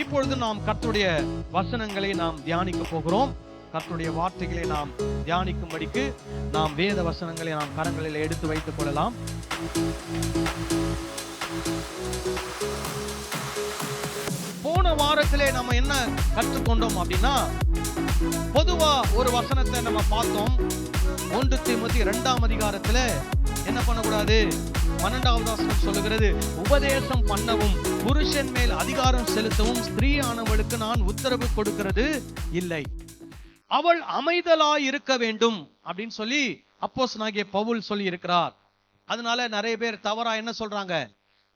இப்பொழுது நாம் கர்த்தருடைய வசனங்களை நாம் தியானிக்க போகிறோம். கர்த்தருடைய வார்த்தைகளை நாம் தியானிக்கும்படிக்கு நாம் வேத வசனங்களை நாம் கரங்களில் எடுத்து வைத்துக் கொள்ளலாம். போன வாரத்திலே நம்ம என்ன கற்றுக்கொண்டோம் அப்படின்னா, பொதுவா ஒரு வசனத்தை நம்ம பார்த்தோம். 1 தீமோத்தேயு 2ஆம் அதிகாரத்துல என்ன பண்ணக்கூடாது, 12வது வசனம் சொல்லுகிறது, உபதேசம் பண்ணவும் புருஷன் மேல் அதிகாரம் செலுத்தவும் ஸ்திரீயானவளுக்கு நான் உத்தரவு கொடுக்கிறது இல்லை, அவள் அமைதலாய் இருக்க வேண்டும் அப்படின்னு சொல்லி அப்போஸ்தலனாகிய பவுல் சொல்லி இருக்கிறார். அதனால நிறைய பேர் தவறா என்ன சொல்றாங்க,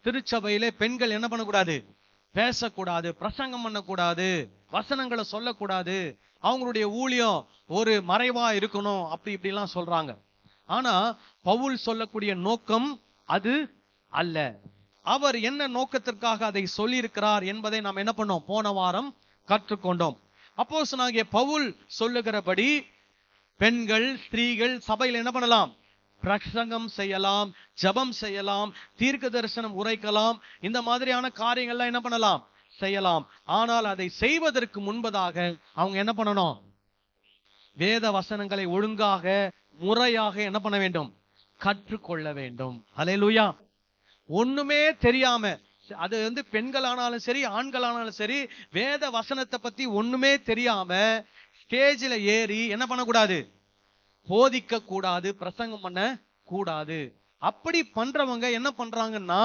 திருச்சபையிலே பெண்கள் என்ன பண்ணக்கூடாது, பேசக்கூடாது, பிரசங்கம் பண்ணக்கூடாது, வசனங்களை சொல்லக்கூடாது, அவங்களுடைய ஊழியம் ஒரு மறைவா இருக்கணும், அப்படி இப்படிலாம் சொல்றாங்க. ஆனா பவுல் சொல்லக்கூடிய நோக்கம் அது அல்ல. அவர் என்ன நோக்கத்திற்காக அதை சொல்லி இருக்கிறார் என்பதை நாம் என்ன பண்ணோம், போன வாரம் கற்றுக்கொண்டோம். அப்போஸ்தலனாகிய பவுல் சொல்லுகிறபடி பெண்கள், ஸ்திரீகள் சபையில் என்ன பண்ணலாம், பிரசங்கம் செய்யலாம், ஜெபம் செய்யலாம், தீர்க்க தரிசனம் உரைக்கலாம், இந்த மாதிரியான காரியங்கள்லாம் என்ன பண்ணலாம், செய்யலாம். ஆனால் அதை செய்வதற்கு முன்பதாக அவங்க என்ன பண்ணணும், வேத வசனங்களை ஒழுங்காக முறையாக என்ன பண்ண வேண்டும், கற்றுக்கொள்ள வேண்டும். அல்லேலூயா. ஒண்ணுமே தெரியாம, அது பெண்களானாலும் சரி ஆண்களானாலும் சரி, வேத வசனத்தை பத்தி ஒண்ணுமே தெரியாம ஸ்டேஜில் ஏறி என்ன பண்ணக்கூடாது, போதிக்க கூடாது, பிரசங்கம் பண்ண கூடாது. அப்படி பண்றவங்க என்ன பண்றாங்கன்னா,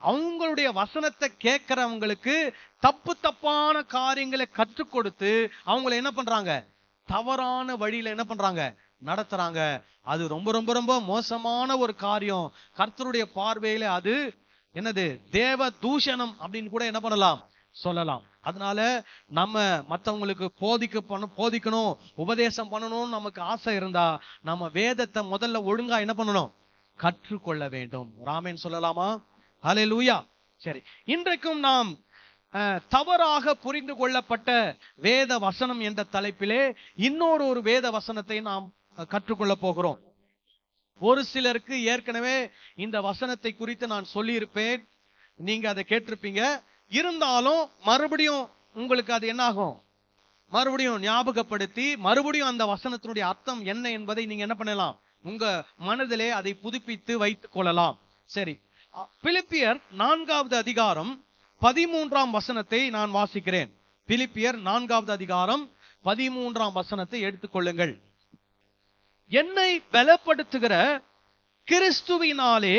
அவங்களுடைய வசனத்தை கேட்கிறவங்களுக்கு தப்பு தப்பான காரியங்களை கற்றுக் கொடுத்து அவங்களை என்ன பண்றாங்க, தவறான வழியில என்ன பண்றாங்க, நடத்துறாங்க. அது ரொம்ப ரொம்ப ரொம்ப மோசமான ஒரு காரியம். கர்த்தருடைய பார்வையில அது என்னது, தேவ தூஷணம் அப்படின்னு கூட என்ன பண்ணலாம், சொல்லலாம். அதனால நம்ம மற்றவங்களுக்கு போதிக்கணும், உபதேசம் பண்ணணும்னு நமக்கு ஆசை இருந்தா நம்ம வேதத்தை முதல்ல ஒழுங்கா என்ன பண்ணணும், கற்றுக்கொள்ள வேண்டும். ராமேன் சொல்லலாமா? ஹல்லேலூயா. சரி, இன்றைக்கும் நாம் தவறாக புரிந்து கொள்ளப்பட்ட வேத வசனம் என்ற தலைப்பிலே இன்னொரு ஒரு வேத வசனத்தை நாம் கற்றுக்கொள்ள போகிறோம். ஒரு சிலருக்கு ஏற்கனவே இந்த வசனத்தை குறித்து நான் சொல்லி இருப்பேன், நீங்க அதை கேட்டிருப்பீங்க. இருந்தாலும் மறுபடியும் உங்களுக்கு அது என்ன ஆகும், மறுபடியும் ஞாபகப்படுத்தி மறுபடியும் அந்த வசனத்தினுடைய அர்த்தம் என்ன என்பதை நீங்க என்ன பண்ணலாம், உங்க மனதிலே அதை புதுப்பித்து வைத்துக் கொள்ளலாம். சரி, பிலிப்பியர் 4வது அதிகாரம் 13ஆம் வசனத்தை நான் வாசிக்கிறேன். பிலிப்பியர் 4வது அதிகாரம் 13ஆம் வசனத்தை எடுத்துக்கொள்ளுங்கள். என்னை பலப்படுத்துகிற கிறிஸ்துவினாலே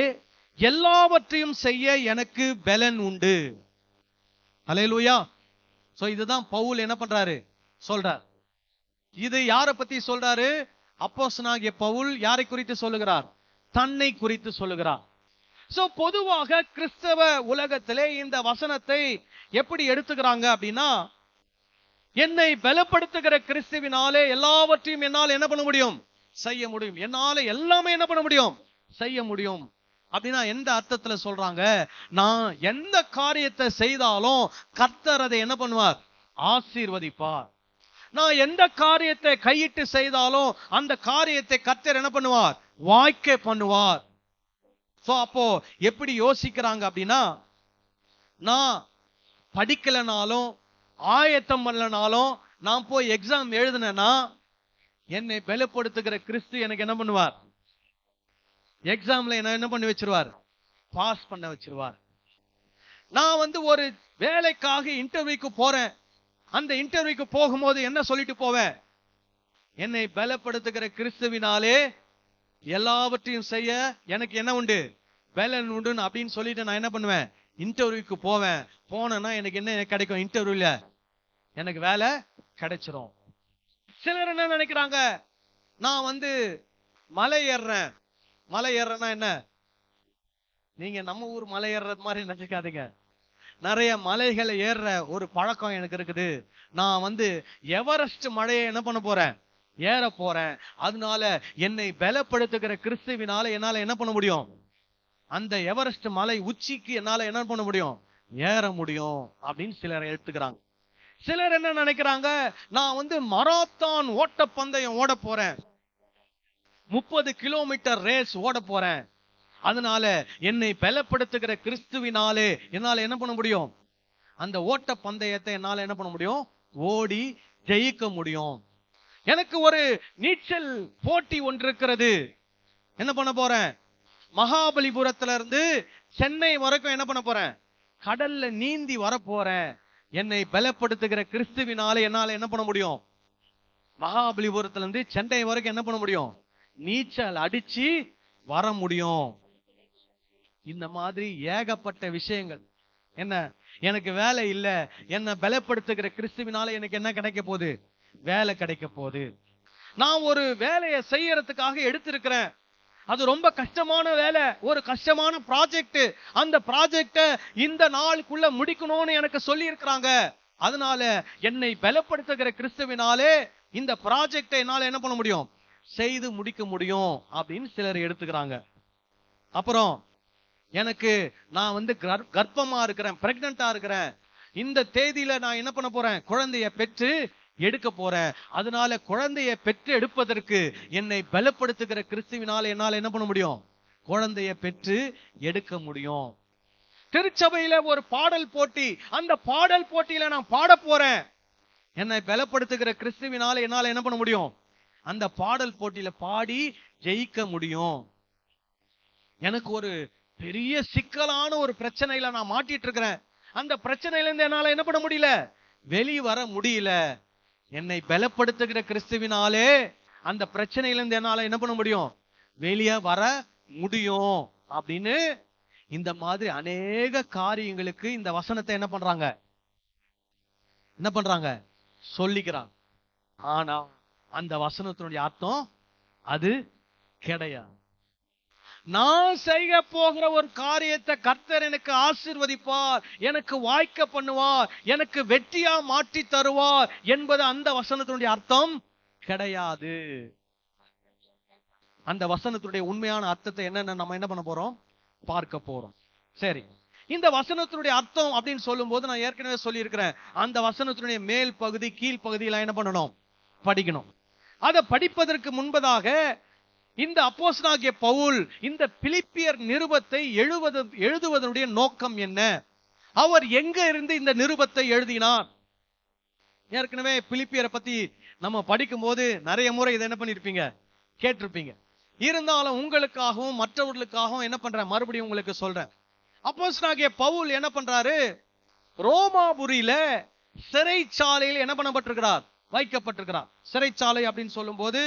எல்லாவற்றையும் செய்ய எனக்கு பலன் உண்டு. அல்லேலூயா. சோ இதுதான் பவுல் என்ன பண்றாரு, சொல்றார். இது யாரை பத்தி சொல்றாரு, அப்போஸ்தலனாகிய பவுல் யாரை குறித்து சொல்லுகிறார், தன்னை குறித்து சொல்லுகிறார். சோ பொதுவாக கிறிஸ்தவ உலகத்திலே இந்த வசனத்தை எப்படி எடுத்துக்கிறாங்க அப்படின்னா, என்னை பலப்படுத்துகிற கிறிஸ்துவினாலே எல்லாவற்றையும் என்னால் என்ன பண்ண முடியும், செய்ய முடியும், என்னால எல்லாமே என்ன பண்ண முடியும், செய்ய முடியும். அப்படின்னா எந்த அர்த்தத்துல சொல்றாங்க, நான் எந்த காரியத்தை செய்தாலும் கர்த்தர் அதை என்ன பண்ணுவார், ஆசீர்வதிப்பார். நான் எந்த காரியத்தை கையிட்டு செய்தாலும் அந்த காரியத்தை கர்த்தர் என்ன பண்ணுவார், வாய்க்க பண்ணுவார். சோ அப்போ எப்படி யோசிக்கிறாங்க அப்படின்னா, நான் படிக்கலனாலும் ஆயத்தம் பண்ணலனாலும் நான் போய் எக்ஸாம் எழுதுனேன்னா என்னை பலப்படுத்துகிற கிறிஸ்து எனக்கு என்ன பண்ணுவார், எக்ஸாம்ல என்ன பண்ணி வச்சிருவார், பாஸ் பண்ண வச்சிருவார். நான் ஒரு வேலைக்காக இன்டர்வியூக்கு போறேன், அந்த இன்டர்வியூக்கு போகும்போது என்ன சொல்லிட்டு போவேன், என்னை பலப்படுத்துகிற கிறிஸ்துவினாலே எல்லாவற்றையும் செய்ய எனக்கு என்ன உண்டு, பலன் உண்டு அப்படின்னு சொல்லிட்டு நான் என்ன பண்ணுவேன், இன்டர்வியூக்கு போவேன். போனேன்னா எனக்கு என்ன கிடைக்கும், இன்டர்வியூல எனக்கு வேலை கிடைச்சிரும். சிலர் என்ன நினைக்கிறாங்க, நான் மலை ஏறுறேன். மலை ஏறுறேன்னா என்ன, நீங்க நம்ம ஊர் மலை ஏறுறது மாதிரி நினைக்காதீங்க. நிறைய மலைகளை ஏறுற ஒரு பழக்கம் எனக்கு இருக்குது. நான் எவரெஸ்ட் மலையை என்ன பண்ண போறேன், ஏற போறேன். அதனால என்னை பலப்படுத்துகிற கிறிஸ்துவினால என்னால என்ன பண்ண முடியும், அந்த எவரெஸ்ட் மலை உச்சிக்கு என்னால என்ன பண்ண முடியும், ஏற முடியும் அப்படின்னு சிலர் எடுத்துக்கிறாங்க. சிலர் என்ன நினைக்கிறாங்க, நான் மராத்தான் ஓட்ட பந்தயம் ஓட போறேன், 30 கிலோமீட்டர் ரேஸ் ஓட போறேன். அதனால என்னை பலப்படுத்துகிற கிறிஸ்துவினாலே என்னால என்ன பண்ண முடியும், அந்த ஓட்ட பந்தயத்தை என்னால என்ன பண்ண முடியும்? ஓடி ஜெயிக்க முடியும். எனக்கு ஒரு நீச்சல் போட்டி ஒன்று இருக்கிறது. என்ன பண்ண போறேன்? மகாபலிபுரத்துல இருந்து சென்னை வரைக்கும் என்ன பண்ண போறேன்? கடல்ல நீந்தி வர போறேன். என்னை பலப்படுத்துகிற கிறிஸ்துவினால என்னால என்ன பண்ண முடியும்? மகாபலிபுரத்துல இருந்து சென்னை வரைக்கும் என்ன பண்ண முடியும்? நீச்சல் அடிச்சு வர முடியும். இந்த மாதிரி ஏகப்பட்ட விஷயங்கள். என்ன, எனக்கு வேலை இல்ல, என்ன பலப்படுத்துகிற கிறிஸ்துவினால எனக்கு என்ன கிடைக்க போகுது? வேலை கிடைக்க போகுது. நான் ஒரு வேலையை செய்யறதுக்காக எடுத்திருக்கிறேன். அது ரொம்ப கஷ்டமான வேலை, ஒரு கஷ்டமான ப்ராஜெக்ட். அந்த ப்ராஜெக்ட இந்த நாளுக்குள்ள முடிக்கணும்னு எனக்கு சொல்லி இருக்கிறாங்க. அதனால என்னை பலப்படுத்துகிற கிறிஸ்துவினாலே இந்த ப்ராஜெக்டை என்னால என்ன பண்ண முடியும்? செய்து முடிக்க முடியும் அப்படின்னு சிலர் எடுத்துக்கிறாங்க. அப்புறம் எனக்கு நான் கர்ப்பமா இருக்கிறேன், பிரெக்னண்டா இருக்கிறேன், இந்த தேதியில நான் என்ன பண்ண போறேன்? குழந்தைய பெற்று எடுக்க போறேன். அதனால குழந்தைய பெற்று எடுப்பதற்கு என்னை பலப்படுத்துகிற கிறிஸ்துவினால என்னால என்ன பண்ண முடியும்? குழந்தைய பெற்று எடுக்க முடியும். திருச்சபையில ஒரு பாடல் போட்டி, அந்த பாடல் போட்டியில நான் பாட போறேன். என்னை பலப்படுத்துகிற கிறிஸ்துவினால என்னால என்ன பண்ண முடியும்? அந்த பாடல் போட்டியில பாடி ஜெயிக்க முடியும். எனக்கு ஒரு பெரிய சிக்கலான ஒரு பிரச்சனையில நான் மாட்டிட்டு இருக்கிறேன். அந்த பிரச்சனையில இருந்து என்னால என்ன பண்ண முடியல? வெளியே வர முடியல. என்னை பலப்படுத்துகிற கிறிஸ்துவினாலே அந்த பிரச்சனையில இருந்து என்னால என்ன பண்ண முடியும்? வெளியே வர முடியும் அப்படின்னு இந்த மாதிரி அநேக காரியங்களுக்கு இந்த வசனத்தை என்ன பண்றாங்க? சொல்லிக்கிறாங்க. ஆனா அந்த வசனத்தினுடைய அர்த்தம் அது கிடையாது. நான் செய்ய போகிற ஒரு காரியத்தை கர்த்தர் எனக்கு ஆசீர்வதிப்பார், எனக்கு வாய்க்க பண்ணுவார், எனக்கு வெற்றியா மாற்றி தருவார் என்பது அந்த வசனத்தினுடைய அர்த்தம் கிடையாது. அந்த வசனத்தினுடைய உண்மையான அர்த்தத்தை என்னன்னு நம்ம என்ன பண்ண போறோம்? பார்க்க போறோம். சரி, இந்த வசனத்தினுடைய அர்த்தம் அப்படின்னு சொல்லும் போது நான் ஏற்கனவே சொல்லி இருக்கிறேன், அந்த வசனத்தினுடைய மேல் பகுதி கீழ் பகுதியில என்ன பண்ணணும்? படிக்கணும். அதை படிப்பதற்கு முன்பதாக இந்த அப்போஸ்தலனாகிய பவுல் இந்த பிலிப்பியர் நிருபத்தை எழுதுவதனுடைய நோக்கம் என்ன? அவர் எங்க இருந்து இந்த நிருபத்தை எழுதினார்? ஏற்கனவே பிலிப்பியரை பத்தி நம்ம படிக்கும் போது நிறைய முறை இதை என்ன பண்ணிருப்பீங்க? கேட்டிருப்பீங்க. இருந்தாலும் உங்களுக்காகவும் மற்றவர்களுக்காகவும் என்ன பண்றேன்? மறுபடியும் உங்களுக்கு சொல்றேன். அப்போஸ்தலனாகிய பவுல் என்ன பண்றாரு? ரோமாபுரியில சிறைச்சாலையில் என்ன பண்ணப்பட்டிருக்கிறார்? வைக்கப்பட்டிருக்கிறார். சிறைச்சாலை அப்படின்னு சொல்லும் போது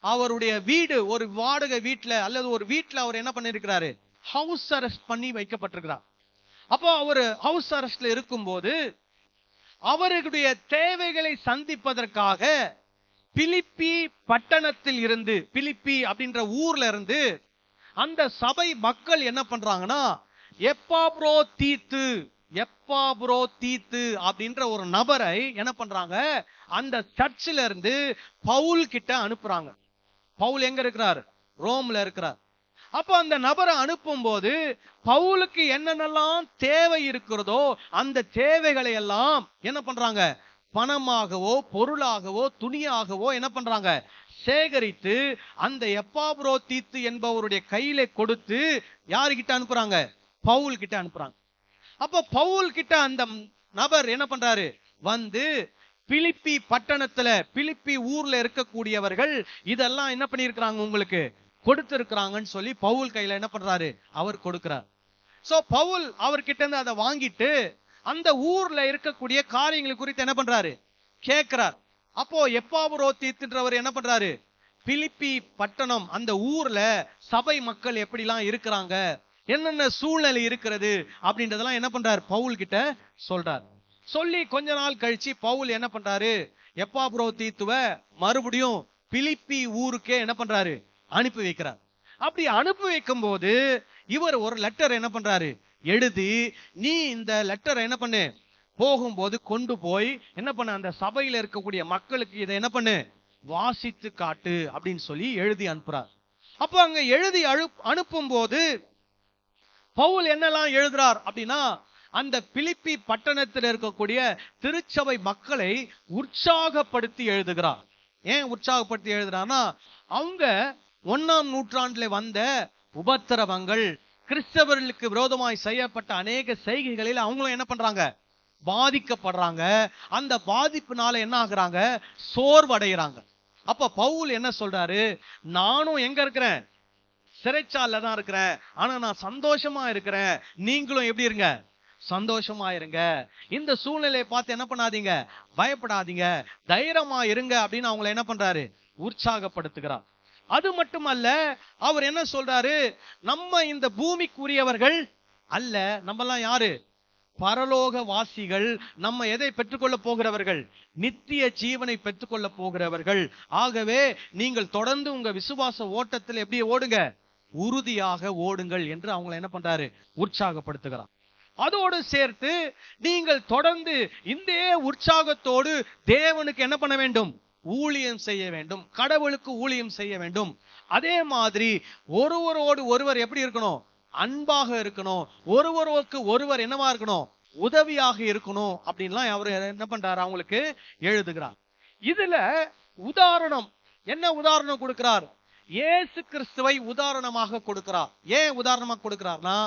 அவருடைய வீடு ஒரு வாடகை வீட்டுல அல்லது ஒரு வீட்டுல அவர் என்ன பண்ணிருக்கிறாரு? ஹவுஸ் அரெஸ்ட் பண்ணி வைக்கப்பட்டிருக்கிறார். அப்போ அவர் ஹவுஸ் அரெஸ்ட்ல இருக்கும்போது அவர்களுடைய தேவைகளை சந்திப்பதற்காக பிலிப்பி பட்டணத்தில் இருந்து, பிலிப்பி அப்படின்ற ஊர்ல இருந்து அந்த சபை மக்கள் என்ன பண்றாங்கன்னா, எப்பாப்ரோதீத்து அப்படின்ற ஒரு நபரை என்ன பண்றாங்க? அந்த சர்ச்சில இருந்து பவுல் கிட்ட அனுப்புறாங்க. பவுல் எங்க இருக்கிறார்? ரோம்ல இருக்கிறார். அப்ப அந்த நபரை அனுப்பும் போது பவுலுக்கு என்னென்னலாம் தேவை இருக்கிறதோ அந்த தேவைகளை எல்லாம் என்ன பண்றாங்க? பணமாகவோ பொருளாகவோ துணியாகவோ என்ன பண்றாங்க? சேகரித்து அந்த எப்பாப்ரோதீத்து என்பவருடைய கையில கொடுத்து யாருகிட்ட அனுப்புறாங்க? பவுல் கிட்ட அனுப்புறாங்க. அப்ப பவுல் கிட்ட அந்த நபர் என்ன பண்றாரு? பிலிப்பி பட்டணத்துல, பிலிப்பி ஊர்ல இருக்கக்கூடியவர்கள் இதெல்லாம் என்ன பண்ணிருக்கிறாங்க? உங்களுக்கு கொடுத்திருக்கிறாங்கன்னு சொல்லி பவுல் கையில என்ன பண்றாரு? அவர் கொடுக்கிறார். சோ பவுல் அவர்கிட்ட இருந்து அதை வாங்கிட்டு அந்த ஊர்ல இருக்கக்கூடிய காரியங்கள் குறித்து என்ன பண்றாரு? கேட்கிறார். அப்போ எப்பாப்ரோதீத்துன்றவர் என்ன பண்றாரு? பிலிப்பி பட்டணம் அந்த ஊர்ல சபை மக்கள் எப்படிலாம் இருக்கிறாங்க, என்னென்ன சூழ்நிலை இருக்கிறது அப்படின்றதெல்லாம் என்ன பண்றாரு? பவுல் கிட்ட சொல்றார். சொல்லி கொஞ்ச நாள் கழிச்சு பவுல் என்ன பண்றாரு? எப்பாப்ரோதீத்துவ மறுபடியும் பிலிப்பி ஊருக்கே என்ன பண்றாரு? அனுப்பி வைக்கிறார். அப்படி அனுப்பி வைக்கும் போது இவர் ஒரு லெட்டர் என்ன பண்றாரு? எழுதி, நீ இந்த லெட்டரை என்ன பண்ணு, போகும்போது கொண்டு போய் என்ன பண்ண, அந்த சபையில இருக்கக்கூடிய மக்களுக்கு இதை என்ன பண்ணு, வாசித்து காட்டு அப்படின்னு சொல்லி எழுதி அனுப்புறார். அப்போ அங்க எழுதி அனுப்பும் போது பவுல் என்னெல்லாம் எழுதுறார் அப்படின்னா, அந்த பிலிப்பி பட்டணத்தில் இருக்கக்கூடிய திருச்சபை மக்களை உற்சாகப்படுத்தி எழுதுகிறார். ஏன் உற்சாகப்படுத்தி எழுதுறான்னா, அவங்க 1ஆம் நூற்றாண்டுல வந்த உபத்திரவங்கள், கிறிஸ்தவர்களுக்கு விரோதமாய் செய்யப்பட்ட அநேக செய்கைகளில் அவங்களும் என்ன பண்றாங்க? பாதிக்கப்படுறாங்க. அந்த பாதிப்புனால என்ன ஆகுறாங்க? சோர்வடைகிறாங்க. அப்ப பவுல் என்ன சொல்றாரு? நானும் எங்க இருக்கிறேன்? சிறைச்சாலையில தான் இருக்கிறேன். ஆனா நான் சந்தோஷமா இருக்கிறேன். நீங்களும் எப்படி இருங்க? சந்தோஷமா இருங்க. இந்த சூழ்நிலையை பார்த்து என்ன பண்ணாதீங்க? பயப்படாதீங்க, தைரியமா இருங்க அப்படின்னு அவங்களை என்ன பண்றாரு? உற்சாகப்படுத்துகிறார். அது மட்டுமல்ல, அவர் என்ன சொல்றாரு? நம்ம இந்த பூமிக்குரியவர்கள் அல்ல. நம்மெல்லாம் யாரு? பரலோக வாசிகள். நம்ம எதை பெற்றுக்கொள்ள போகிறவர்கள்? நித்திய ஜீவனை பெற்றுக்கொள்ள போகிறவர்கள். ஆகவே நீங்கள் தொடர்ந்து உங்க விசுவாச ஓட்டத்தில் எப்படி ஓடுங்க? உறுதியாக ஓடுங்கள் என்று அவங்களை என்ன பண்றாரு? உற்சாகப்படுத்துகிறார். அதோடு சேர்த்து நீங்கள் தொடர்ந்து இந்த உற்சாகத்தோடு தேவனுக்கு என்ன பண்ண வேண்டும்? ஊழியம் செய்ய வேண்டும். கடவுளுக்கு ஊழியம் செய்ய வேண்டும். அதே மாதிரி ஒருவரோடு ஒருவர் எப்படி இருக்கணும்? அன்பாக இருக்கணும். ஒருவருக்கு ஒருவர் என்னவா இருக்கணும்? உதவியாக இருக்கணும் அப்படின்லாம் அவர் என்ன பண்றாரு? அவங்களுக்கு எழுதுகிறார். இதுல உதாரணம் என்ன உதாரணம் கொடுக்கிறார்? இயேசு கிறிஸ்துவை உதாரணமாக கொடுக்கிறார். ஏன் உதாரணமாக கொடுக்கிறார்னா,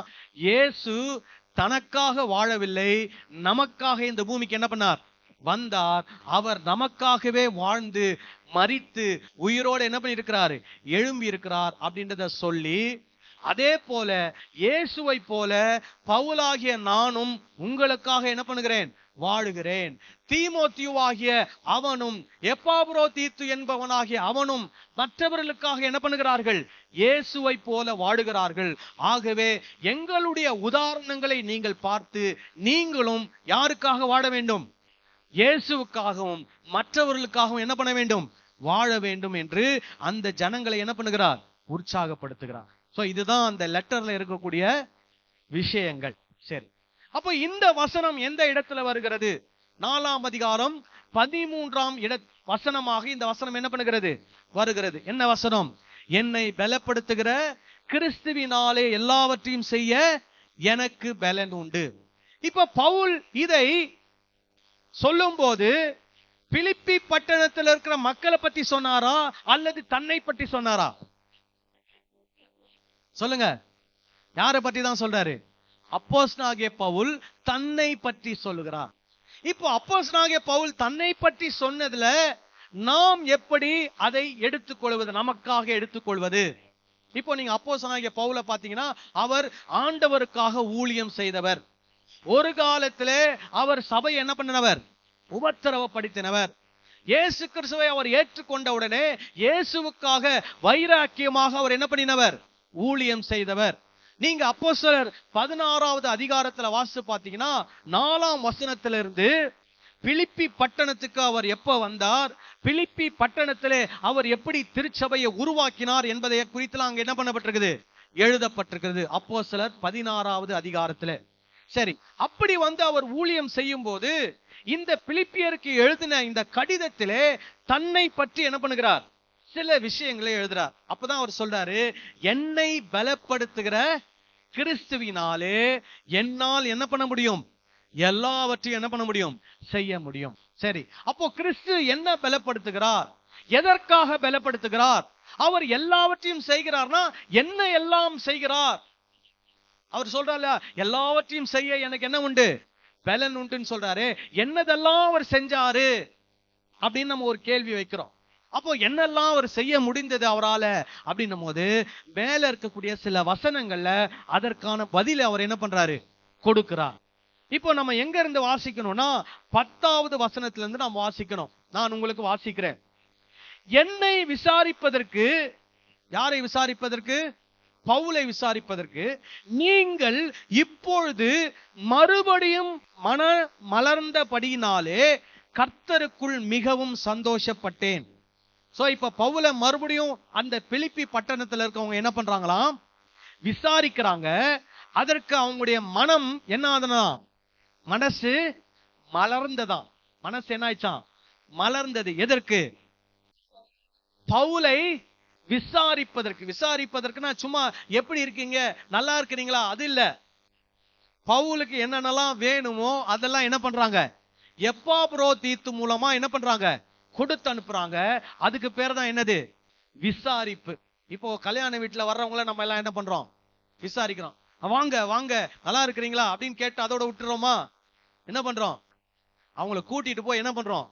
இயேசு தனக்காக வாழவில்லை, நமக்காக இந்த பூமிக்கு என்ன பண்ணார்? வந்தார். அவர் நமக்காகவே வாழ்ந்து மரித்து உயிரோடு என்ன பண்ணி இருக்கிறாரு? எழும்பி இருக்கிறார் அப்படின்றத சொல்லி, அதே போல இயேசுவை போல பவுலாகிய நானும் உங்களுக்காக என்ன பண்ணுகிறேன்? வாழுகிறேன். தீமோத்தேயுவாகிய அவனும் எப்பாப்ரோதீத்து என்பவனாகிய அவனும் மற்றவர்களுக்காக என்ன பண்ணுகிறார்கள்? இயேசுவை போல வாழுகிறார்கள். ஆகவே எங்களுடைய உதாரணங்களை நீங்கள் பார்த்து நீங்களும் யாருக்காக வாழ வேண்டும்? இயேசுவுக்காகவும் மற்றவர்களுக்காகவும் என்ன பண்ண வேண்டும்? வாழ வேண்டும் என்று அந்த ஜனங்களை என்ன பண்ணுகிறார்? உற்சாகப்படுத்துகிறார். சோ இதுதான் அந்த லெட்டர்ல இருக்கக்கூடிய விஷயங்கள். சரி, அப்போ இந்த வசனம் எந்த இடத்துல வருகிறது? 4ஆம் அதிகாரம் 13ஆம் வசனமாக இந்த வசனம் என்ன பண்ணுகிறது? வருகிறது. என்ன வசனம்? என்னை பலப்படுத்துகிற கிறிஸ்துவினாலே எல்லாவற்றையும் செய்ய எனக்கு பலன் உண்டு. இப்ப பவுல் இதை சொல்லும் போது பிலிப்பி பட்டணத்தில் இருக்கிற மக்களை பத்தி சொன்னாரா அல்லது தன்னை பற்றி சொன்னாரா? சொல்லுங்க, யாரை பற்றி தான் சொல்றாரு? அப்போஸ்தலனாகிய பவுல் தன்னை பற்றி சொல்லுகிறார். இப்போ அப்போஸ்தலனாகிய பவுல் தன்னை பற்றி சொன்னதுல நாம் எப்படி அதை எடுத்துக்கொள்வது? நமக்காக எடுத்துக்கொள்வது? இப்போ நீங்க அப்போஸ்தலனாகிய பவுலை பாத்தீங்கன்னா, அவர் ஆண்டவருக்காக ஊழியம் செய்தவர். ஒரு காலத்திலே அவர் சபை என்ன பண்ணினவர்? உபத்திரவப்படுத்தினவர். இயேசு கிறிஸ்துவை அவர் ஏற்றுக்கொண்ட உடனே இயேசுவுக்காக வைராக்கியமாக அவர் என்ன பண்ணினவர்? ஊழியம் செய்தவர். நீங்க அப்போஸ்தலர் 16வது அதிகாரத்துல வாசித்து பாத்தீங்கன்னா, 4ஆம் வசனத்திலிருந்து பிலிப்பி பட்டணத்துக்கு அவர் எப்ப வந்தார், பிலிப்பி பட்டணத்திலே அவர் எப்படி திருச்சபையை உருவாக்கினார் என்பதை குறித்து அங்க என்ன பண்ணப்பட்டிருக்குது? எழுதப்பட்டிருக்கிறது அப்போஸ்தலர் 16வது அதிகாரத்துல. சரி, அப்படி வந்து அவர் ஊழியம் செய்யும் போது இந்த பிலிப்பியருக்கு எழுதின இந்த கடிதத்திலே தன்னை பற்றி என்ன பண்ணுகிறார்? சில விஷயங்களை எழுதுறார். அப்பதான் அவர் சொல்றாரு, என்னை பலப்படுத்துகிற கிறிஸ்துவினாலே என்னால் என்ன பண்ண முடியும்? எல்லாவற்றையும் என்ன பண்ண முடியும்? செய்ய முடியும். சரி, அப்போ கிறிஸ்து என்ன பலப்படுத்துகிறார்? எதற்காக பலப்படுத்துகிறார்? அவர் எல்லாவற்றையும் செய்கிறார்னா என்ன எல்லாம் செய்கிறார்? அவர் சொல்றாரு, எல்லாவற்றையும் செய்ய எனக்கு என்ன உண்டு? பலன் உண்டுன்னு சொல்றாரு. என்னதெல்லாம் அவர் செஞ்சாரு அப்படின்னு நம்ம ஒரு கேள்வி வைக்கிறோம். அப்போ என்னெல்லாம் அவர் செய்ய முடிந்தது அவரால அப்படின்னும் போது மேல இருக்கக்கூடிய சில வசனங்கள்ல அதற்கான பதில் அவர் என்ன பண்றாரு? கொடுக்கிறார். இப்போ நம்ம எங்க இருந்து வாசிக்கணும்னா 10வது வசனத்துல இருந்து நாம் வாசிக்கணும். நான் உங்களுக்கு வாசிக்கிறேன். என்னை விசாரிப்பதற்கு, யாரை விசாரிப்பதற்கு? பவுலை விசாரிப்பதற்கு நீங்கள் இப்பொழுது மறுபடியும் மலர்ந்தபடியினாலே கர்த்தருக்குள் மிகவும் சந்தோஷப்பட்டேன். சோ இப்ப பவுலை மறுபடியும் அந்த பிலிப்பி பட்டணத்துல இருக்கவங்க என்ன பண்றாங்களாம்? விசாரிக்கிறாங்க. அதற்கு அவங்களுடைய மனம் என்ன ஆகுதுன்னா, மனசு மலர்ந்ததான். மனசு என்ன ஆயிடுச்சான்? மலர்ந்தது. எதற்கு? பவுலை விசாரிப்பதற்கு. விசாரிப்பதற்குன்னா சும்மா எப்படி இருக்கீங்க, நல்லா இருக்கிறீங்களா, அது இல்ல. பவுலுக்கு என்னென்னலாம் வேணுமோ அதெல்லாம் என்ன பண்றாங்க? எப்பாப்ரோதீத்து மூலமா என்ன பண்றாங்க? கொடுத்து அனுப்புறாங்க. அதுக்கு பேர் தான் என்னது? விசாரிப்பு. இப்போ கல்யாண வீட்டுல வர்றவங்கள நம்ம எல்லாம் என்ன பண்றோம்? விசாரிக்கிறோம். வாங்க வாங்க நல்லா இருக்கிறீங்களா அப்படின்னு கேட்டு அதோட விட்டுறோமா? என்ன பண்றோம்? அவங்கள கூட்டிட்டு போய் என்ன பண்றோம்,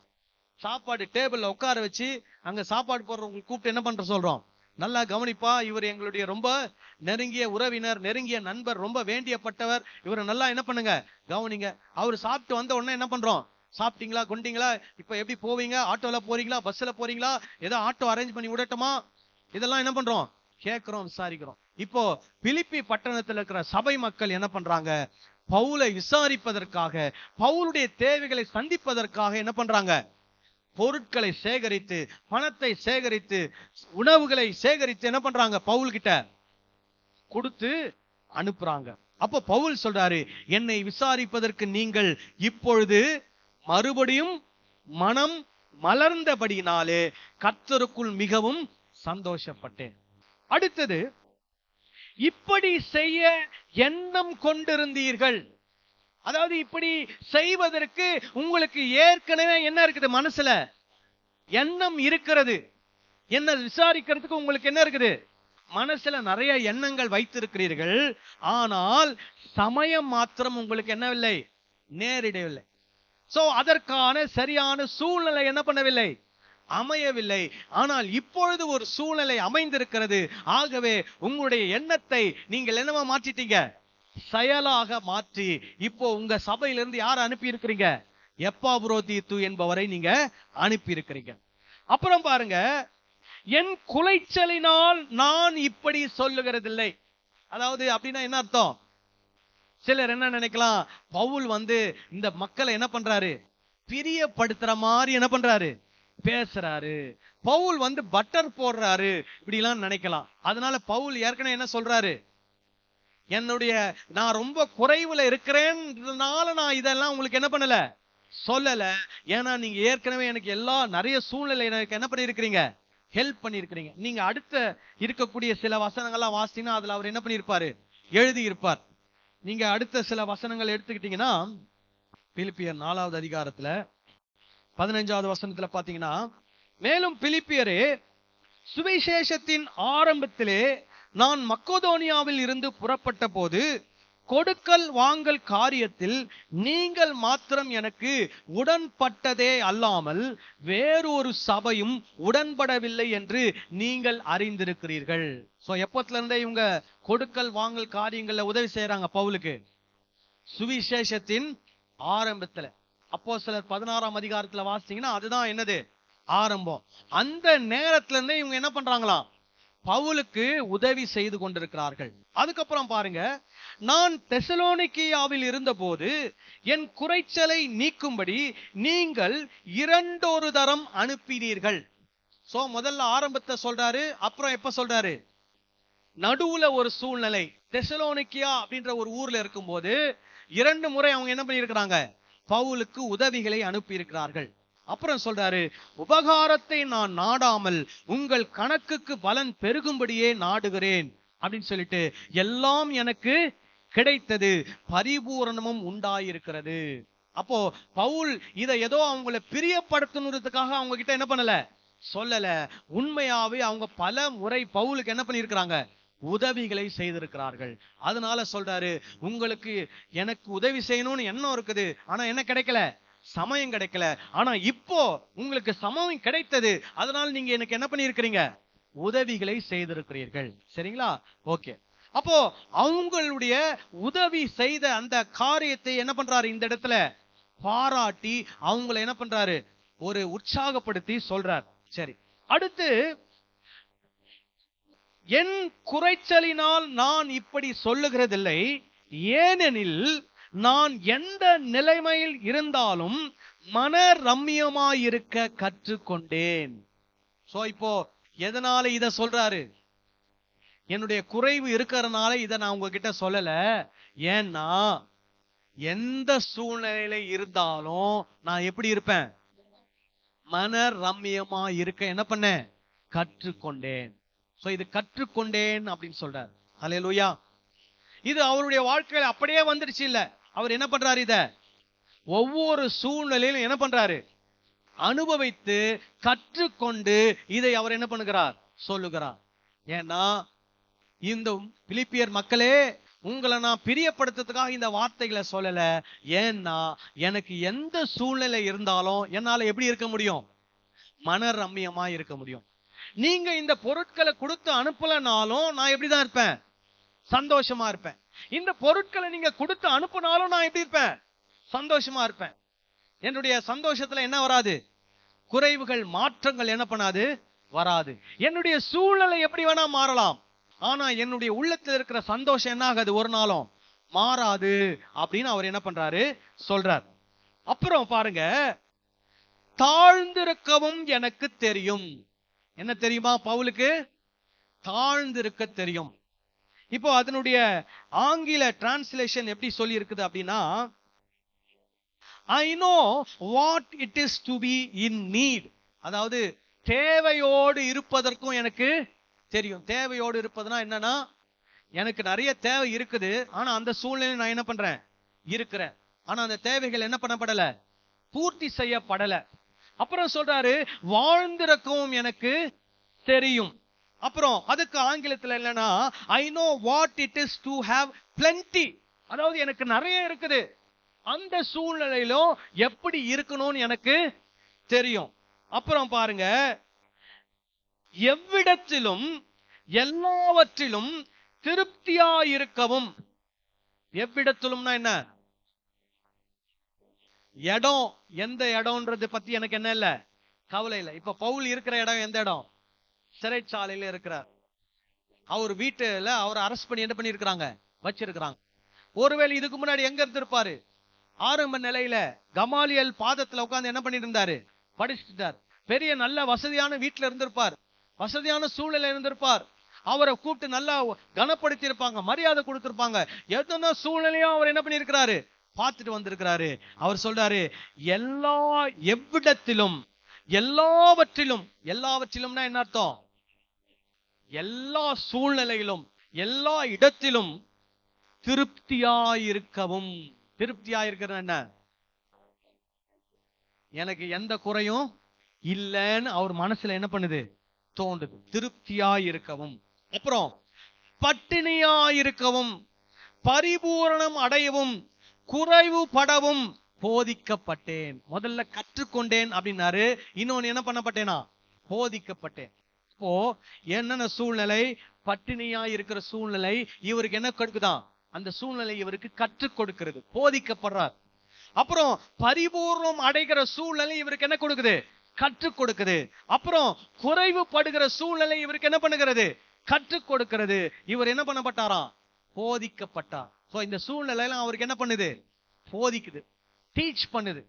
சாப்பாடு டேபிள்ல உட்கார வச்சு அங்க சாப்பாடு போடுறவங்களுக்கு கூப்பிட்டு என்ன பண்ற சொல்றோம், நல்லா கவனிப்பா, இவர் எங்களுடைய ரொம்ப நெருங்கிய உறவினர், நெருங்கிய நண்பர், ரொம்ப வேண்டியப்பட்டவர், இவரை நல்லா என்ன பண்ணுங்க, கவனிங்க. அவர் சாப்பிட்டு வந்த உடனே என்ன பண்றோம், சாப்பிட்டீங்களா, கொண்டீங்களா, இப்ப எப்படி போவீங்க, ஆட்டோல போறீங்களா, பஸ்ல போறீங்களா, ஏதோ ஆட்டோ அரேஞ்ச் பண்ணி விடட்டுமா, இதெல்லாம் என்ன பண்றோம், கேட்கிறோம், விசாரிக்கிறோம். இப்போ பிலிப்பி பட்டணத்துல இருக்கிற சபை மக்கள் என்ன பண்றாங்க, பவுலை விசாரிப்பதற்காக, பவுலுடைய தேவைகளை சந்திப்பதற்காக என்ன பண்றாங்க, பொருட்களை சேகரித்து, பணத்தை சேகரித்து, உணவுகளை சேகரித்து என்ன பண்றாங்க, பவுல் கிட்ட கொடுத்து அனுப்புறாங்க. அப்போ பவுல் சொல்றாரு, என்னை விசாரிப்பதற்கு நீங்கள் இப்பொழுது மறுபடியும் மனம் மலர்ந்தபடியினாலே கர்த்தருக்குள் மிகவும் சந்தோஷப்பட்டேன். அடுத்தது, இப்படி செய்ய எண்ணம் கொண்டிருந்தீர்கள். அதாவது இப்படி செய்வதற்கு உங்களுக்கு ஏற்கனவே என்ன இருக்குது, மனசுல எண்ணம் இருக்கிறது. என்ன விசாரிக்கிறதுக்கு உங்களுக்கு என்ன இருக்குது, மனசுல நிறைய எண்ணங்கள் வைத்திருக்கிறீர்கள். ஆனால் சமயம் மாத்திரம் உங்களுக்கு என்னவில்லை, நேரிடவில்லை. சோ அதற்கான சரியான சூழ்நிலை என்ன பண்ணவில்லை, அமையவில்லை. ஆனால் இப்பொழுது ஒரு சூழ்நிலை அமைந்திருக்கிறது. ஆகவே உங்களுடைய எண்ணத்தை நீங்கள் என்னவா மாற்றிட்டீங்க, செயலாக மாற்றி இப்போ உங்க சபையிலிருந்து யாரை அனுப்பி இருக்கிறீங்க, எப்பாப்ரோதீத்து என்பவரை நீங்க அனுப்பி இருக்கிறீங்க. அப்புறம் பாருங்க, என் குலைச்சலினால் நான் இப்படி சொல்லுகிறதில்லை. அதாவது அப்படின்னா என்ன அர்த்தம், சிலர் என்ன நினைக்கலாம், பவுல் இந்த மக்களை என்ன பண்றாரு, பிரியப்படுத்துற மாதிரி என்ன பண்றாரு, பேசுறாரு, பவுல் பட்டர் போடுறாரு, இப்படி எல்லாம் நினைக்கலாம். அதனால பவுல் ஏற்கனவே என்ன சொல்றாரு, நான் ரொம்ப குறைவுல இருக்கிறேன்றதுனால நான் இதெல்லாம் உங்களுக்கு என்ன பண்ணல, சொல்லல. ஏன்னா நீங்க ஏற்கனவே எனக்கு நிறைய சூழ்நிலை எனக்கு என்ன பண்ணிருக்கிறீங்க, ஹெல்ப் பண்ணிருக்கிறீங்க. நீங்க அடுத்த இருக்கக்கூடிய சில வசனங்கள்லாம் வாசித்தீங்கன்னா அதுல அவர் என்ன பண்ணிருப்பாரு, எழுதி இருப்பார். நீங்க அடுத்த சில வசனங்கள் எடுத்துக்கிட்டீங்கன்னா, பிலிப்பியர் 4வது அதிகாரத்துல 15வது வசனத்துல பாத்தீங்கன்னா, மேலும் பிலிப்பியரே, சுவிசேஷத்தின் ஆரம்பத்திலே நான் மக்கோதோனியாவில் இருந்து புறப்பட்ட போது கொடுக்கல் வாங்கல் காரியத்தில் நீங்கள் மாத்திரம் எனக்கு உடன்பட்டதே அல்லாமல் வேறொரு சபையும் உடன்படவில்லை என்று நீங்கள் அறிந்திருக்கிறீர்கள். சோ எப்பத்துல இருந்தே இவங்க கொடுக்கல் வாங்கல் காரியங்கள்ல உதவி செய்யறாங்க பவுலுக்கு, சுவிசேஷத்தின் ஆரம்பத்துல. அப்போஸ்தலர் 16ஆம் அதிகாரத்துல வாசிச்சீங்கன்னா அதுதான் என்னது, ஆரம்பம். அந்த நேரத்துல இருந்தே இவங்க என்ன பண்றாங்களாம், பவுலுக்கு உதவி செய்து கொண்டிருக்கிறார்கள். அதுக்கப்புறம் பாருங்க, நான் தெசலோனிக்கேயாவில் இருந்தபோது என் குறைச்சலை நீக்கும்படி நீங்கள் 2 தரம் அனுப்பினீர்கள். சோ முதல்ல ஆரம்பத்தை சொல்றாரு, அப்புறம் எப்ப சொல்றாரு, நடுவுல ஒரு சூழ்நிலை, தெசலோனிக்கேயா அப்படின்ற ஒரு ஊர்ல இருக்கும்போது 2 முறை அவங்க என்ன பண்ணிருக்கிறாங்க, பவுலுக்கு உதவிகளை அனுப்பி இருக்கிறார்கள். அப்புறம் சொல்றாரு, உபகாரத்தை நான் நாடாமல் உங்கள் கணக்குக்கு பலன் பெருகும்படியே நாடுகிறேன் அப்படின்னு சொல்லிட்டு, எல்லாம் எனக்கு கிடைத்தது, பரிபூரணமும் உண்டாயிருக்கிறது. அப்போ பவுல் இதை ஏதோ அவங்கள பிரியப்படுத்தணுன்றதுக்காக அவங்க கிட்ட என்ன பண்ணல, சொல்லல. உண்மையாவே அவங்க பல முறை பவுலுக்கு என்ன பண்ணிருக்கிறாங்க, உதவிகளை செய்திருக்கிறார்கள். அதனால சொல்றாரு, உங்களுக்கு எனக்கு உதவி செய்யணும்னு எண்ணம் இருக்குது, ஆனா என்ன கிடைக்கல, சமயம் கிடைக்கல. ஆனா இப்போ உங்களுக்கு சமயம் கிடைத்தது, அதனால நீங்க எனக்கு என்ன பண்ணிருக்கிறீங்க, உதவிகளை செய்திருக்கிறீர்கள். சரிங்களா, ஓகே. அப்போ அவங்களுடைய உதவி செய்த அந்த காரியத்தை என்ன பண்றாரு, இந்த இடத்துல பாராட்டி அவங்களை என்ன பண்றாரு, ஒரு உற்சாகப்படுத்தி சொல்றார். சரி, அடுத்து, என் குறைச்சலினால் நான் இப்படி சொல்லுகிறதில்லை, ஏனெனில் நான் எந்த நிலைமையில் இருந்தாலும் மன ரம்மியமாயிருக்க கற்றுக்கொண்டேன். சோ இப்போ எதனால இத சொல்றாரு, என்னுடைய குறைவு இருக்கிறதுனால இதை நான் உங்ககிட்ட சொல்லல. ஏன்னா எந்த சூழ்நிலையில இருந்தாலும் நான் எப்படி இருப்பேன், மன ரம்மியமா இருக்க என்ன பண்ணேன், கற்றுக்கொண்டேன். சோ இது கற்றுக்கொண்டேன் அப்படின்னு சொல்றாரு. அல்லேலூயா. இது அவருடைய வாழ்க்கையில அப்படியே வந்துருச்சு இல்ல, அவர் என்ன பண்றாரு, இத ஒவ்வொரு சூழ்நிலையிலும் என்ன பண்றாரு, அனுபவித்து கற்றுக்கொண்டு இதை அவர் என்ன பண்ணுகிறார், சொல்லுகிறார். ஏன்னா இந்த பிலிப்பியர் மக்களே, உங்களை நான் பிரியப்படுத்துறதுக்காக இந்த வார்த்தைகளை சொல்லல. ஏன்னா எனக்கு எந்த சூழ்நிலை இருந்தாலும் என்னால எப்படி இருக்க முடியும்? மன ரம்மியமா இருக்க முடியும். நீங்க இந்த பொருட்களை கொடுத்து அனுப்பலனாலும் நான் எப்படிதான் இருப்பேன்? சந்தோஷமா இருப்பேன். இந்த பொருட்களை நீங்க கொடுத்து அனுப்புனாலும் நான் எப்படி இருப்பேன்? சந்தோஷமா இருப்பேன். என்னுடைய சந்தோஷத்துல என்ன வராது? குறைவுகள், மாற்றங்கள் என்ன பண்ணாது? வராது. என்னுடைய சூழ்நிலை எப்படி வேணா மாறலாம், ஆனா என்னுடைய உள்ளத்தில் இருக்கிற சந்தோஷம் என்ன ஆகாது? ஒரு நாளும் மாறாது அப்படின்னு அவர் என்ன பண்றாரு? சொல்றார். அப்புறம் பாருங்க, தாழ்ந்திருக்கவும் எனக்கு தெரியும். என்ன தெரியுமா பவுலுக்கு? தாழ்ந்திருக்க தெரியும். இப்போ அதனுடைய ஆங்கில டிரான்ஸ்லேஷன் எப்படி சொல்லி இருக்குது அப்படின்னா, I know what it is to be in need. அதாவது தேவையோடு இருப்பதற்கும் எனக்கு தெரியும். தேவையோடு இருப்பதுனா என்னன்னா, எனக்கு நிறைய தேவை இருக்குது, ஆனா அந்த சூழ்நிலையில் நான் என்ன பண்றேன்? இருக்கிறேன். ஆனா அந்த தேவைகள் என்ன பண்ணப்படல? பூர்த்தி செய்யப்படல. அப்புறம் சொல்றாரு, வாழ்ந்திருக்கவும் எனக்கு தெரியும். அப்புறம் அதுக்கு ஆங்கிலத்தில் என்னன்னா, I know what it is to have plenty. அதாவது எனக்கு நிறைய இருக்குது, அந்த சூழ்நிலையிலும் எப்படி இருக்கணும்னு எனக்கு தெரியும். அப்புறம் பாருங்க, எவ்விடத்திலும் எல்லாவற்றிலும் திருப்தியாயிருக்கவும். எவ்விடத்திலும்னா என்ன? இடம், எந்த இடம்ன்றது பத்தி எனக்கு என்ன இல்ல, கவலை இல்லை. இப்ப பவுல் இருக்கிற இடம் எந்த இடம்? சிறைச்சாலையில இருக்கிறார். அவர் வீட்டுல அவர் அரெஸ்ட் பண்ணி என்ன பண்ணி இருக்கிறாங்க? வச்சிருக்கிறாங்க. ஒருவேளை இதுக்கு முன்னாடி எங்க இருந்திருப்பாரு? ஆரம்ப நிலையில கமாலியல் பாதத்துல உட்கார்ந்து என்ன பண்ணிட்டு இருந்தாரு? படிச்சுட்டார். பெரிய நல்ல வசதியான வீட்டுல இருந்திருப்பார், வசதியான சூழ்நிலை இருந்திருப்பார். அவரை கூப்பிட்டு நல்லா கனப்படுத்தி இருப்பாங்க, மரியாதை கொடுத்திருப்பாங்க. எத்தனை சூழ்நிலையும் அவர் என்ன பண்ணிருக்கிறாரு? பார்த்துட்டு வந்திருக்கிறாரு. அவர் சொல்றாரு, எல்லா எவ்விடத்திலும் எல்லாவற்றிலும். எல்லாவற்றிலும்னா என்ன அர்த்தம்? எல்லா சூழ்நிலையிலும் எல்லா இடத்திலும் திருப்தியாயிருக்கவும். திருப்தியாயிருக்கிறது என்ன? எனக்கு எந்த குறையும் இல்லைன்னு அவர் மனசுல என்ன பண்ணுது? தோன்றுது. திருப்தியாயிருக்கவும். அப்புறம் பட்டினியாயிருக்கவும், பரிபூரணம் அடையவும், குறைவுபடவும் போதிக்கப்பட்டேன். முதல்ல கற்றுக்கொண்டேன் அப்படின்னாரு, இன்னொன்னு என்ன பண்ணப்பட்டேனா? போதிக்கப்பட்டேன். இப்போ என்னென்ன சூழ்நிலை? பட்டினியா இருக்கிற சூழ்நிலை இவருக்கு என்ன கொடுக்குதான்? அந்த சூழ்நிலை இவருக்கு கற்றுக் கொடுக்கிறது, போதிக்கப்படுறார். அப்புறம் பரிபூர்ணம் அடைகிற சூழ்நிலை இவருக்கு என்ன கொடுக்குது? கற்றுக் கொடுக்குது. அப்புறம் குறைவுபடுகிற சூழ்நிலை இவருக்கு என்ன பண்ணுகிறது? கற்றுக் கொடுக்கிறது. இவர் என்ன பண்ணப்பட்டாராம்? போதிக்கப்பட்டார். சோ இந்த சூழ்நிலையில அவருக்கு என்ன பண்ணுது? போதிக்குது, டீச் பண்ணுது.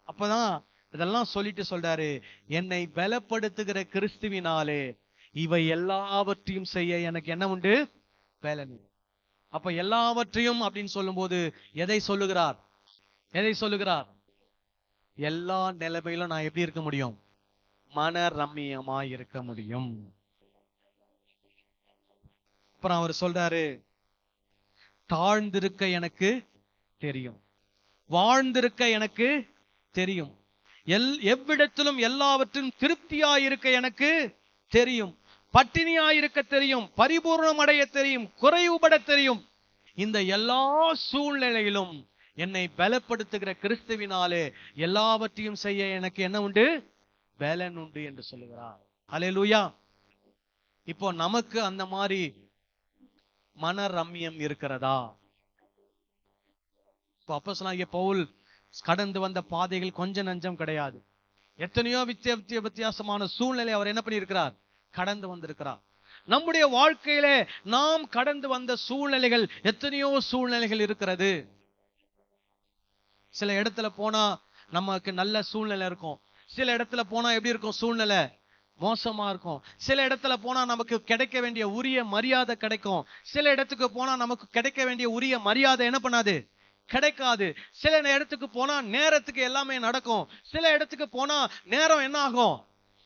அப்பதான் இதெல்லாம் சொல்லிட்டு சொல்றாரு, என்னை பலப்படுத்துகிற கிறிஸ்துவினாலே இவை எல்லாவற்றையும் செய்ய எனக்கு என்ன உண்டு? பலன். அப்ப எல்லாவற்றையும் அப்படின்னு சொல்லும் போது எதை சொல்லுகிறார்? எதை சொல்லுகிறார்? எல்லா நிலைமையிலும் நான் எப்படி இருக்க முடியும்? மன ரம்மியமா இருக்க முடியும். அப்புறம் அவர் சொல்றாரு, தாழ்ந்திருக்க எனக்கு தெரியும், வாழ்ந்திருக்க எனக்கு தெரியும், எவ்விடத்திலும் எல்லாவற்றிலும் திருப்தியாயிருக்க எனக்கு தெரியும், பட்டினியாயிருக்க தெரியும், பரிபூர்ணம் அடைய தெரியும், குறைவுபட தெரியும். இந்த எல்லா சூழ்நிலையிலும் என்னை பலப்படுத்துகிற கிறிஸ்துவினாலே எல்லாவற்றையும் செய்ய எனக்கு என்ன உண்டு? பலன் உண்டு என்று சொல்லுகிறார். அல்லேலூயா. இப்போ நமக்கு அந்த மாதிரி மன ரம்மியம் இருக்கிறதா? இப்போ அப்போஸ்தலனாகிய பவுல் கடந்து வந்த பாதைகள் கொஞ்சம் நஞ்சம் கிடையாது. எத்தனையோ வித்தியாசமான சூழ்நிலை அவர் என்ன பண்ணியிருக்கிறார்? கடந்து வந்திருக்கிறார். நம்முடைய வாழ்க்கையிலே நாம் கடந்து வந்த சூழ்நிலைகள், எத்தனையோ சூழ்நிலைகள் இருக்கிறது. சில இடத்துல போனா நமக்கு நல்ல சூழ்நிலை இருக்கும், சில இடத்துல போனா எப்படி இருக்கும்? சூழ்நிலை மோசமா இருக்கும். சில இடத்துல போனா நமக்கு கிடைக்க வேண்டிய உரிய மரியாதை கிடைக்கும், சில இடத்துக்கு போனா நமக்கு கிடைக்க வேண்டிய உரிய மரியாதை என்ன பண்ணாது? கிடைக்காது. சில இடத்துக்கு போனா நேரத்துக்கு எல்லாமே நடக்கும், சில இடத்துக்கு போனா நேரம் என்ன ஆகும்?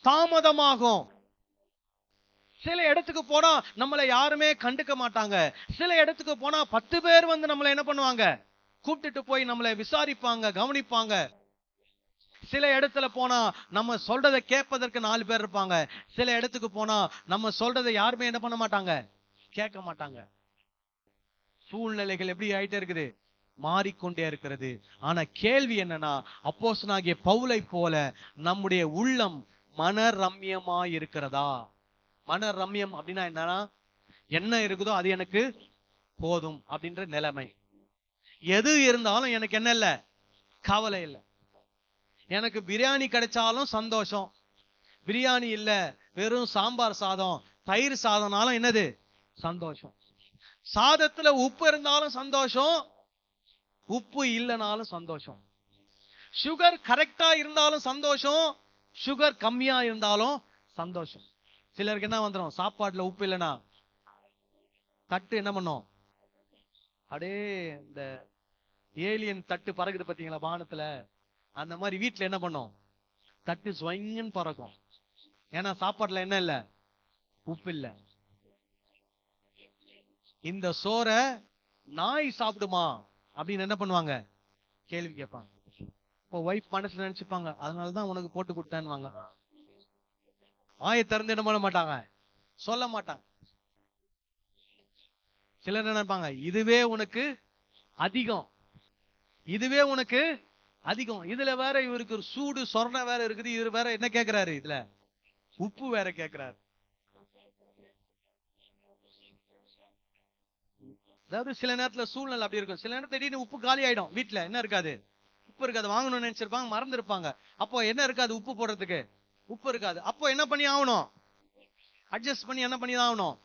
தாமதமாகும். சில இடத்துக்கு போனா நம்மளை யாருமே கண்டுக்க மாட்டாங்க, சில இடத்துக்கு போனா 10 பேர் வந்து நம்மளை என்ன பண்ணுவாங்க? கூப்பிட்டுட்டு போய் நம்மளை விசாரிப்பாங்க, கவனிப்பாங்க. சில இடத்துல போனா நம்ம சொல்றதை கேட்பதற்கு 4 பேர் இருப்பாங்க, சில இடத்துக்கு போனா நம்ம சொல்றதை யாருமே என்ன பண்ண மாட்டாங்க? கேட்க மாட்டாங்க. சூழ்நிலைகள் எப்படி ஆயிட்டே இருக்குது, மாறிக்கொண்டே இருக்கிறது. ஆனா கேள்வி என்னன்னா, அப்போஸ்தலனாகிய பவுலை போல நம்முடைய உள்ளம் மனரம்யமா இருக்கிறதா? மனரம்யம் அப்படின்னா என்னன்னா, என்ன இருக்குதோ அது எனக்கு போதும் அப்படின்ற நிலைமை. எது இருந்தாலும் எனக்கு என்ன இல்ல, கவலை இல்லை. எனக்கு பிரியாணி கிடைச்சாலும் சந்தோஷம், பிரியாணி இல்ல வெறும் சாம்பார் சாதம் தயிர் சாதம்னாலும் என்னது, சந்தோஷம். சாதத்துல உப்பு இருந்தாலும் சந்தோஷம், உப்பு இல்லைனாலும் சந்தோஷம். சுகர் கரெக்டா இருந்தாலும் சந்தோஷம், சுகர் கம்மியா இருந்தாலும் சந்தோஷம். சிலருக்கு என்ன வந்துடும், சாப்பாட்டுல உப்பு இல்லைன்னா தட்டு என்ன பண்ணும், அப்படியே இந்த ஏலியன் தட்டு பறக்குது பாத்தீங்களா வானத்துல, அந்த மாதிரி வீட்டுல என்ன பண்ணும், தட்டு ஸ்வங்கன்னு பறக்கும். ஏன்னா சாப்பாட்டுல என்ன இல்ல, உப்பு இல்ல. இந்த சோறை நாய் சாப்பிடுமா அப்படின்னு என்ன பண்ணுவாங்க, கேள்வி கேட்பாங்க. இப்போ ஒய்ஃப் மனசுல நினைச்சுப்பாங்க, அதனாலதான் உனக்கு போட்டு கொடுத்தேன்னு வாயை திறந்து என்ன பண்ண மாட்டாங்க, சொல்ல மாட்டாங்க. சிலர் நினைப்பாங்க, இதுவே உனக்கு அதிகம், இதுவே உனக்கு அதிகம். இதுல வேற இவருக்கு ஒரு சூடு சொரணை வேற இருக்குது, இவர் வேற என்ன கேட்கிறாரு, இதுல உப்பு வேற கேட்கிறாரு. அதாவது சில நேரத்துல சூழ்நிலை அப்படி இருக்கும். சில நேரத்துல திடீர்னு உப்பு காலி ஆயிடும், வீட்டுல என்ன இருக்காது, உப்பு இருக்காது. வாங்கணும்னு நினைச்சிருப்பாங்க, மறந்துருப்பாங்க. அப்போ என்ன இருக்காது, உப்பு போடுறதுக்கு உப்பு இருக்காது. அப்போ என்ன பண்ணி ஆகணும், அட்ஜஸ்ட் பண்ணி என்ன பண்ணி தான் ஆகணும்,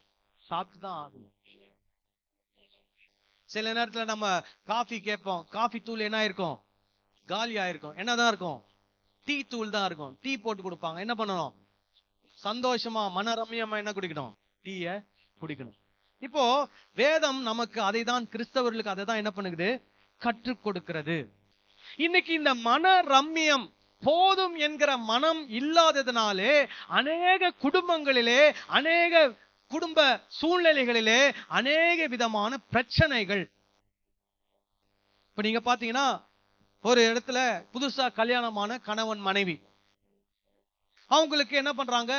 சாப்பிட்டு தான் ஆகணும். சில நேரத்துல நம்ம காஃபி கேட்போம், காஃபி தூள் என்ன ஆயிருக்கும், காலி ஆயிருக்கும். என்னதான் இருக்கும், டீ தூள் தான் இருக்கும். டீ போட்டு கொடுப்பாங்க, என்ன பண்ணணும், சந்தோஷமா மனரம்யமா என்ன குடிக்கணும், டீய குடிக்கணும். இப்போ வேதம் நமக்கு அதை தான், கிறிஸ்தவர்களுக்கு அதை தான் என்ன பண்ணுது, கற்றுக் கொடுக்கிறது. இன்னைக்கு இந்த மனரம்யம் போதும் என்கிற மனம் இல்லாததுனாலே அநேக குடும்பங்களிலே, அநேக குடும்ப சூழ்நிலைகளிலே அநேக விதமான பிரச்சனைகள். இப்ப நீங்க பாத்தீங்கன்னா, ஒரு இடத்துல புதுசா கல்யாணமான கணவன் மனைவி, அவங்களுக்கு என்ன பண்றாங்க,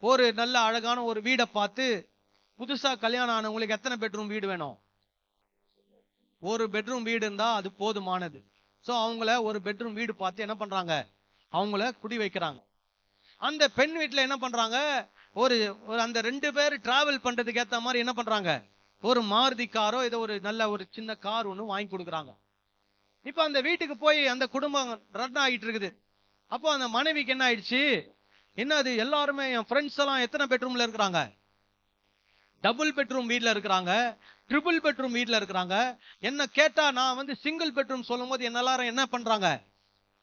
ஒரு நல்ல அழகான ஒரு வீடை பார்த்து, புதுசா கல்யாணம் ஆனவங்களுக்கு எத்தனை பெட்ரூம் வீடு வேணும், ஒரு பெட்ரூம் வீடு இருந்தா அது போதுமானது. சோ அவங்கள ஒரு பெட்ரூம் வீடு பார்த்து என்ன பண்றாங்க, அவங்கள குடி வைக்கிறாங்க. அந்த பெண் வீட்டுல என்ன பண்றாங்க, ஒரு அந்த 2 பேர் டிராவல் பண்றதுக்கு ஏத்த மாதிரி என்ன பண்றாங்க, ஒரு மாருதி காரோ ஏதோ ஒரு நல்ல ஒரு சின்ன கார் ஒண்ணு வாங்கி கொடுக்குறாங்க. இப்ப அந்த வீட்டுக்கு போய் அந்த குடும்பம் ரன் ஆகிட்டு இருக்குது. அப்போ அந்த மனைவிக்கு என்ன ஆயிடுச்சு, என்ன அது எல்லாருமே என் ஃப்ரெண்ட்ஸ் எல்லாம் எத்தனை பெட்ரூம்ல இருக்கிறாங்க, டபுள் பெட்ரூம் வீட்ல இருக்கிறாங்க, ட்ரிபிள் பெட்ரூம் வீட்ல இருக்கிறாங்க. என்ன கேட்டா நான் சிங்கிள் பெட்ரூம் சொல்லும் போது என்ன எல்லாரும் என்ன பண்றாங்க,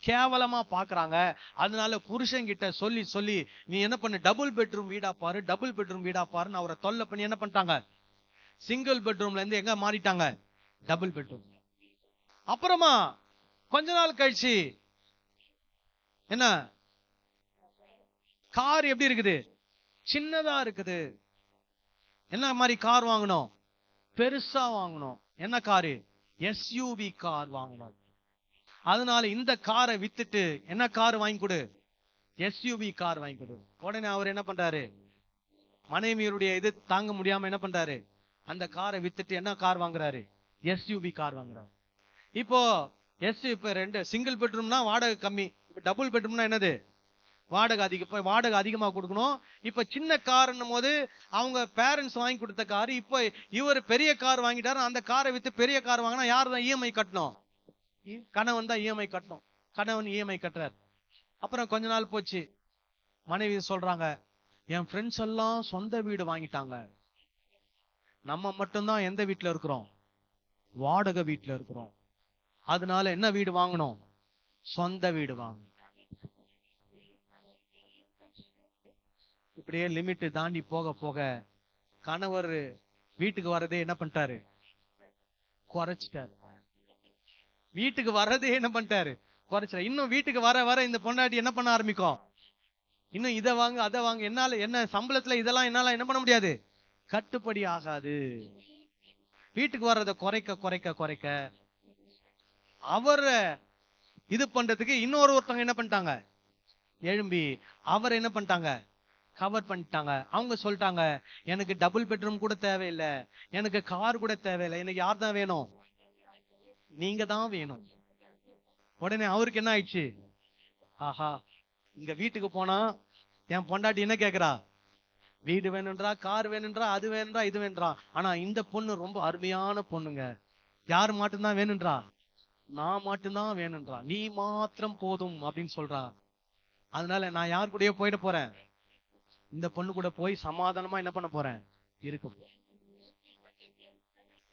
கேவலமா பாக்குறாங்க. அதனால புருஷன் கிட்ட சொல்லி சொல்லி நீ என்ன பண்ணு, டபுள் பெட்ரூம் வீடா பாரு, டபுள் பெட்ரூம் வீடா பாருன்னு அவரை தொல்லை பண்ணி என்ன பண்ணிட்டாங்க, சிங்கிள் பெட்ரூம்ல இருந்து எங்க மாறிட்டாங்க, டபுள் பெட்ரூம். அப்புறமா கொஞ்ச நாள் கழிச்சு என்ன, கார் எப்படி இருக்குது, சின்னதா இருக்குது. என்ன மாதிரி கார் வாங்கணும், பெருசா வாங்கணும். என்ன காரு, எஸ்யூவி கார் வாங்கணும். அதனால இந்த காரை வித்துட்டு என்ன கார் வாங்கி கொடு, எஸ்யூவி கார் வாங்கி கொடு. உடனே அவர் என்ன பண்றாரு, மனைவியருடைய இது தாங்க முடியாம என்ன பண்றாரு, அந்த காரை வித்துட்டு என்ன கார் வாங்குறாரு, எஸ்யூவி கார் வாங்குறாரு. இப்போ இப்ப 2 சிங்கிள் பெட்ரூம்னா வாடகை கம்மி, இப்ப டபுள் பெட்ரூம்னா என்னது, வாடகை அதிகம். இப்ப வாடகை அதிகமா கொடுக்கணும். இப்ப சின்ன கார்ன்னும் போது அவங்க பேரண்ட்ஸ் வாங்கி கொடுத்த கார், இப்ப இவர் பெரிய கார் வாங்கிட்டாரு. அந்த காரை வித்து பெரிய கார் வாங்கினா யார் தான் இஎம்ஐ கட்டணும், கணவன் தான் இஎம்ஐ கட்டணும். கணவன் இஎம்ஐ கட்டுறாரு. அப்புறம் கொஞ்ச நாள் போச்சு, மனைவி சொல்றாங்க, என் ஃப்ரெண்ட்ஸ் எல்லாம் சொந்த வீடு வாங்கிட்டாங்க, நம்ம மட்டும்தான் எந்த வீட்டுல இருக்கிறோம், வாடகை வீட்டுல இருக்கிறோம். அதனால என்ன வீடு வாங்கணும், சொந்த வீடு வாங்கணும். இப்படியே லிமிட் தாண்டி போக போக கணவர் வீட்டுக்கு வர்றதே என்ன பண்ணிட்டாரு, குறைச்சிட்டாரு. வீட்டுக்கு வர்றதே என்ன பண்ணிட்டாரு, குறைச்சிட்டாரு. இன்னும் வீட்டுக்கு வர வர இந்த பொண்டாட்டி என்ன பண்ண ஆரம்பிக்கும், இன்னும் இதை வாங்க அதை வாங்க, என்னால என்ன சம்பளத்துல இதெல்லாம் என்னால என்ன பண்ண முடியாது, கட்டுப்படி ஆகாது. வீட்டுக்கு வர்றதை குறைக்க குறைக்க குறைக்க அவரை இது பண்றதுக்கு இன்னொருத்தவங்க என்ன பண்ணிட்டாங்க, எழும்பி அவர் என்ன பண்ணிட்டாங்க, கவர் பண்ணிட்டாங்க. அவங்க சொல்லிட்டாங்க, எனக்கு டபுள் பெட்ரூம் கூட தேவையில்லை, எனக்கு கார் கூட தேவையில்லை, எனக்கு யார் தான் வேணும்? நீங்க தான் வேணும். உடனே அவருக்கு என்ன ஆயிடுச்சு? ஆஹா, இங்க வீட்டுக்கு போனா என் பொண்டாட்டி என்ன கேக்குறா? வீடு வேணுன்றா, கார் வேணுன்றா, அது வேணுன்றா, இது வேணுன்றா. ஆனா இந்த பொண்ணு ரொம்ப அருமையான பொண்ணுங்க. யார் மட்டும்தான் வேணுன்றா? நான் மட்டும்தான் வேணுன்றா. நீ மாத்திரம் போதும் அப்படின்னு சொல்றா. அதனால நான் யார் கூடயே போயிட போறேன்? இந்த பொண்ணு கூட போய் சமாதானமா என்ன பண்ண போறேன்? இருக்க போறேன்.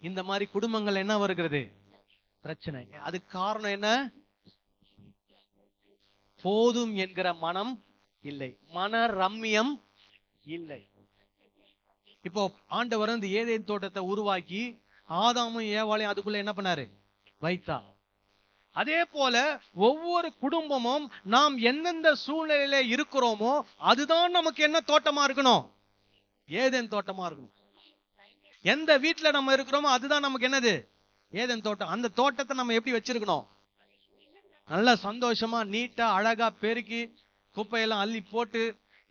இந்த மாதிரி குடும்பங்கள் என்ன வருகிறது? பிரச்சனை. அதுக்கு காரணம் என்ன? போதும் என்கிற மனம் இல்லை, மன ரம்யம் இல்லை. இப்போ ஆண்டவர் இந்த ஏதேன் தோட்டத்தை உருவாக்கி ஆதாமும் ஏவாளையும் அதுக்குள்ள என்ன பண்ணாரு? வைத்தா. அதே போல ஒவ்வொரு குடும்பமும் நாம் எந்தெந்த சூழ்நிலையில இருக்கிறோமோ அதுதான் நமக்கு என்ன தோட்டமா இருக்கணும்? ஏதேன் தோட்டமா இருக்கணும். எந்த வீட்டுல நம்ம இருக்கிறோமோ அதுதான் நமக்கு என்னது? ஏதேன் தோட்டம். அந்த தோட்டத்தை நம்ம எப்படி வச்சிருக்கணும்? நல்லா சந்தோஷமா நீட்டா அழகா பெருக்கி குப்பையெல்லாம் அள்ளி போட்டு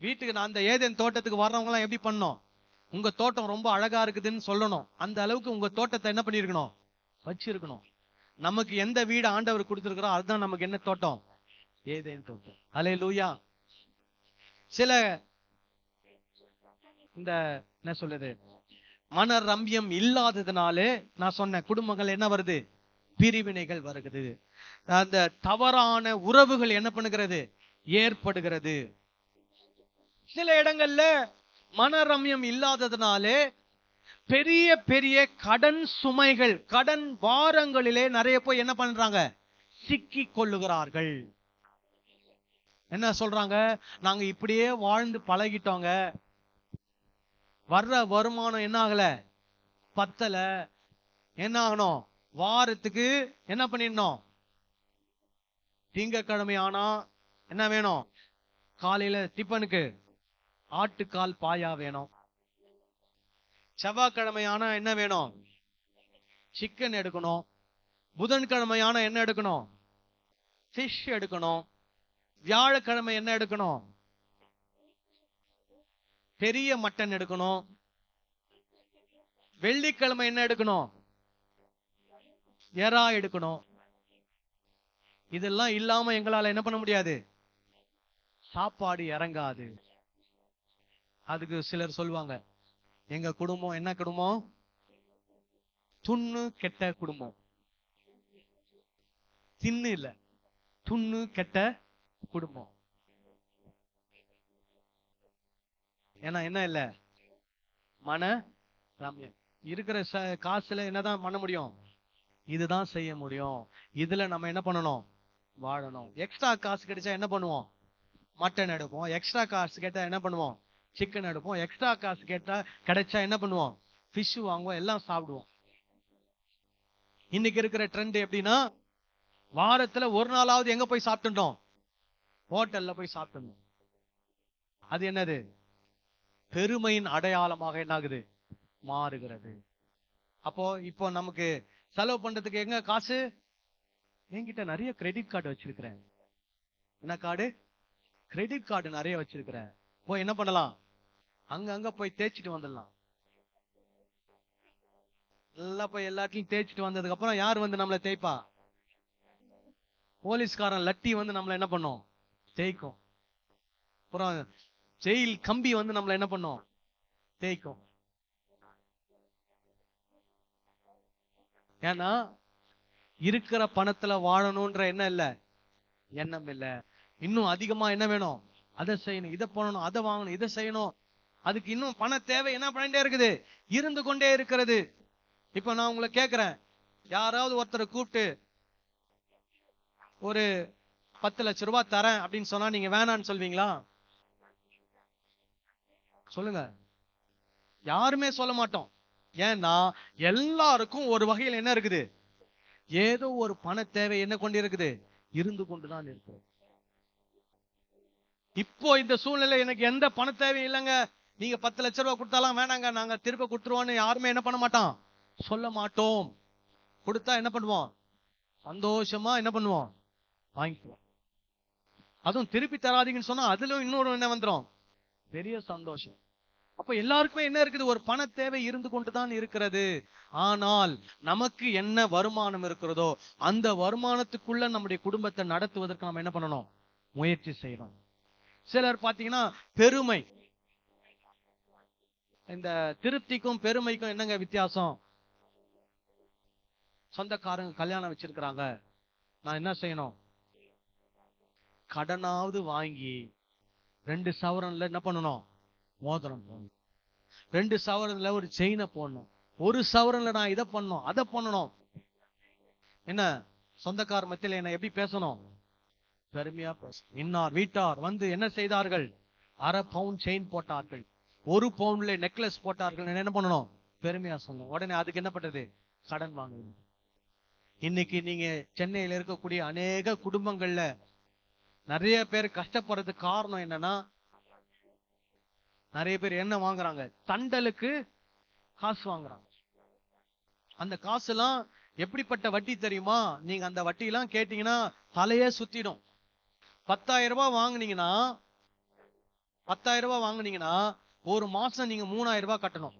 வீட்டுக்கு அந்த ஏதேன் தோட்டத்துக்கு வர்றவங்க எல்லாம் எப்படி பண்ணணும்? உங்க தோட்டம் ரொம்ப அழகா இருக்குதுன்னு சொல்லணும். அந்த அளவுக்கு உங்க தோட்டத்தை என்ன பண்ணிருக்கணும்? வச்சிருக்கணும். நமக்கு எந்த வீடு ஆண்டவர் கொடுத்திருக்கிறோம் அதுதான் நமக்கு என்ன தோட்டம்? ஏதேன் தோட்டம். அல்லேலூயா. சில இந்த என்ன சொல்லுது, மன ரம்யம் இல்லாததுனாலே நான் சொன்ன குடும்பங்கள் என்ன வருது? பிரிவினைகள் வருகிறது. அந்த தவறான உறவுகள் என்ன பண்ணுகிறது? ஏற்படுகிறது. சில இடங்கள்ல மனரம்யம் இல்லாததுனாலே பெரிய பெரிய கடன் சுமைகள், கடன் வாரங்களிலே நிறைய போய் என்ன பண்றாங்க? சிக்கி கொள்ளுகிறார்கள். என்ன சொல்றாங்க? நாங்க இப்படியே வாழ்ந்து பழகிட்டோங்க, வர்ற வருமானம் என்ன ஆகல? பத்தல. என்ன ஆகணும்? வாரத்துக்கு என்ன பண்ணிடணும்? திங்கட்கிழமை ஆனா என்ன வேணும்? காலையில டிபனுக்கு ஆட்டுக்கால் பாயா வேணும். செவ்வாய்க்கிழமையான என்ன வேணும்? சிக்கன் எடுக்கணும். புதன்கிழமையான என்ன எடுக்கணும்? ஃபிஷ் எடுக்கணும். வியாழக்கிழமை என்ன எடுக்கணும்? பெரிய மட்டன் எடுக்கணும். வெள்ளிக்கிழமை என்ன எடுக்கணும்? எறா எடுக்கணும். இதெல்லாம் இல்லாம எங்களால என்ன பண்ண முடியாது? சாப்பாடு இறங்காது. அதுக்கு சிலர் சொல்லுவாங்க, எங்க குடும்பம் என்ன குடும்பம்? துண்ணு கெட்ட குடும்பம். தின்னு இல்ல, துண்ணு கெட்ட குடும்பம். ஏன்னா என்ன இல்ல? மன ரம்யம். இருக்கிற காசுல என்னதான் பண்ண முடியும்? இதுதான் செய்ய முடியும். இதுல நம்ம என்ன பண்ணணும்? வாழணும். எக்ஸ்ட்ரா காசு கிடைச்சா என்ன பண்ணுவோம்? மட்டன் எடுப்போம். எக்ஸ்ட்ரா காசு கேட்டா என்ன பண்ணுவோம்? சிக்கன் எடுப்போம். எக்ஸ்ட்ரா காசு கேட்டா கிடைச்சா என்ன பண்ணுவோம்? ஃபிஷ் வாங்குவோம். எல்லாம் சாப்பிடுவோம். இன்னைக்கு இருக்கிற ட்ரெண்ட் எப்படின்னா, வாரத்துல ஒரு நாளாவது எங்க போய் சாப்பிட்டுட்டோம்? ஹோட்டல்ல போய் சாப்பிட்டுட்டோம். அது என்னது? பெருமையின் அடையாளமாக என்ன ஆகுது? மாறுகிறது. அப்போ இப்போ நமக்கு செலவு பண்றதுக்கு எங்க காசு? என்கிட்ட நிறைய கிரெடிட் கார்டு வச்சிருக்கிறேன். என்ன கார்டு? கிரெடிட் கார்டு நிறைய வச்சிருக்கிறேன். போய் என்ன பண்ணலாம்? அங்க போய் தேய்ச்சிட்டு வந்துடலாம். எல்லாம் போய் எல்லாத்தையும் தேய்ச்சிட்டு வந்ததுக்கு அப்புறம் யார் வந்து நம்மளை தேய்ப்பா? போலீஸ்காரன் லட்டி வந்து நம்மளை என்ன பண்ணும்? தேய்க்கும். அப்புறம் ஜெயில் கம்பி வந்து நம்மளை என்ன பண்ணும்? தேய்க்கும். ஏன்னா இருக்கிற பணத்துல வாழணும்ன்ற என்ன இல்ல, எண்ணம் இல்ல. இன்னும் அதிகமா என்ன வேணும்? அதை செய்யணும், இதை பண்ணணும், அதை வாங்கணும், இதை செய்யணும். அதுக்கு இன்னும் பண தேவை என்ன பண்ணிட்டே இருக்குது? இருந்து கொண்டே இருக்கிறது. இப்ப நான் உங்களை கேட்கிறேன், யாராவது ஒருத்தரை கூப்பிட்டு ஒரு 10 லட்சம் ரூபாய் தரேன் அப்படின்னு சொன்னா நீங்க வேணான்னு சொல்வீங்களா? சொல்லுங்க. யாருமே சொல்ல மாட்டோம். ஏன்னா எல்லாருக்கும் ஒரு வகையில் என்ன இருக்குது? ஏதோ ஒரு பண தேவை என்ன கொண்டு இருக்குது? இருந்து கொண்டுதான் இருக்கு. இப்போ இந்த சூழ்நிலை எனக்கு எந்த பண தேவை இல்லைங்க, நீங்க 10 லட்சம் ரூபாய் கொடுத்தாலாம் வேணாங்க, நாங்க திருப்ப கொடுத்துருவோம்னு யாருமே என்ன பண்ண மாட்டோம்? சொல்ல மாட்டோம். கொடுத்தா என்ன பண்ணுவோம்? சந்தோஷமா என்ன பண்ணுவோம்? வாங்கிக்குவோம். அதுவும் திருப்பி தராதீங்கன்னு சொன்னா அதுல இன்னொரு என்ன வந்துடும்? பெரிய சந்தோஷம். அப்ப எல்லாருக்குமே என்ன இருக்குது? ஒரு பண தேவை இருந்து கொண்டுதான் இருக்கிறது. ஆனால் நமக்கு என்ன வருமானம் இருக்கிறதோ அந்த வருமானத்துக்குள்ள நம்முடைய குடும்பத்தை நடத்துவதற்கு நம்ம என்ன பண்ணணும்? முயற்சி செய்யணும். சிலர் பாத்தீங்கன்னா பெருமை, இந்த திருப்திக்கும் பெருமைக்கும் என்னங்க வித்தியாசம்? சொந்தக்காரங்க கல்யாணம் வச்சிருக்கிறாங்க, நான் என்ன செய்யணும்? கடனாவது வாங்கி 2 சவரன்ல என்ன பண்ணணும்? மோதிரம் போடணும். 2 சவரன்ல ஒரு செயினை போடணும். 1 சவரன்ல நான் இதை பண்ணணும், அதை பண்ணணும். என்ன சொந்தக்கார மத்தியில என்ன எப்படி பேசணும்? பெருமையா பேசணும். இன்னார் வீட்டார் வந்து என்ன செய்தார்கள்? 1/2 பவுண்ட் செயின் போட்டார்கள், 1 பவுண்ட்ல நெக்லஸ் போட்டார்கள். என்ன பண்ணணும்? பெருமையா சொன்னோம். உடனே அதுக்கு என்ன பண்றது? கடன் வாங்குது. இன்னைக்கு நீங்க சென்னையில இருக்கக்கூடிய அநேக குடும்பங்கள்ல நிறைய பேர் கஷ்டப்படுறதுக்கு காரணம் என்னன்னா, நிறைய பேர் என்ன வாங்குறாங்க? தண்டலுக்கு காசு வாங்குறாங்க. அந்த காசு எல்லாம் எப்படிப்பட்ட வட்டி தெரியுமா? நீங்க அந்த வட்டி எல்லாம் கேட்டீங்கன்னா தலையே சுத்திடும். 10,000 ரூபாய் வாங்குனீங்கன்னா 10,000 ரூபாய் வாங்குனீங்கன்னா ஒரு மாசம் நீங்க 3,000 ரூபாய் கட்டணும்.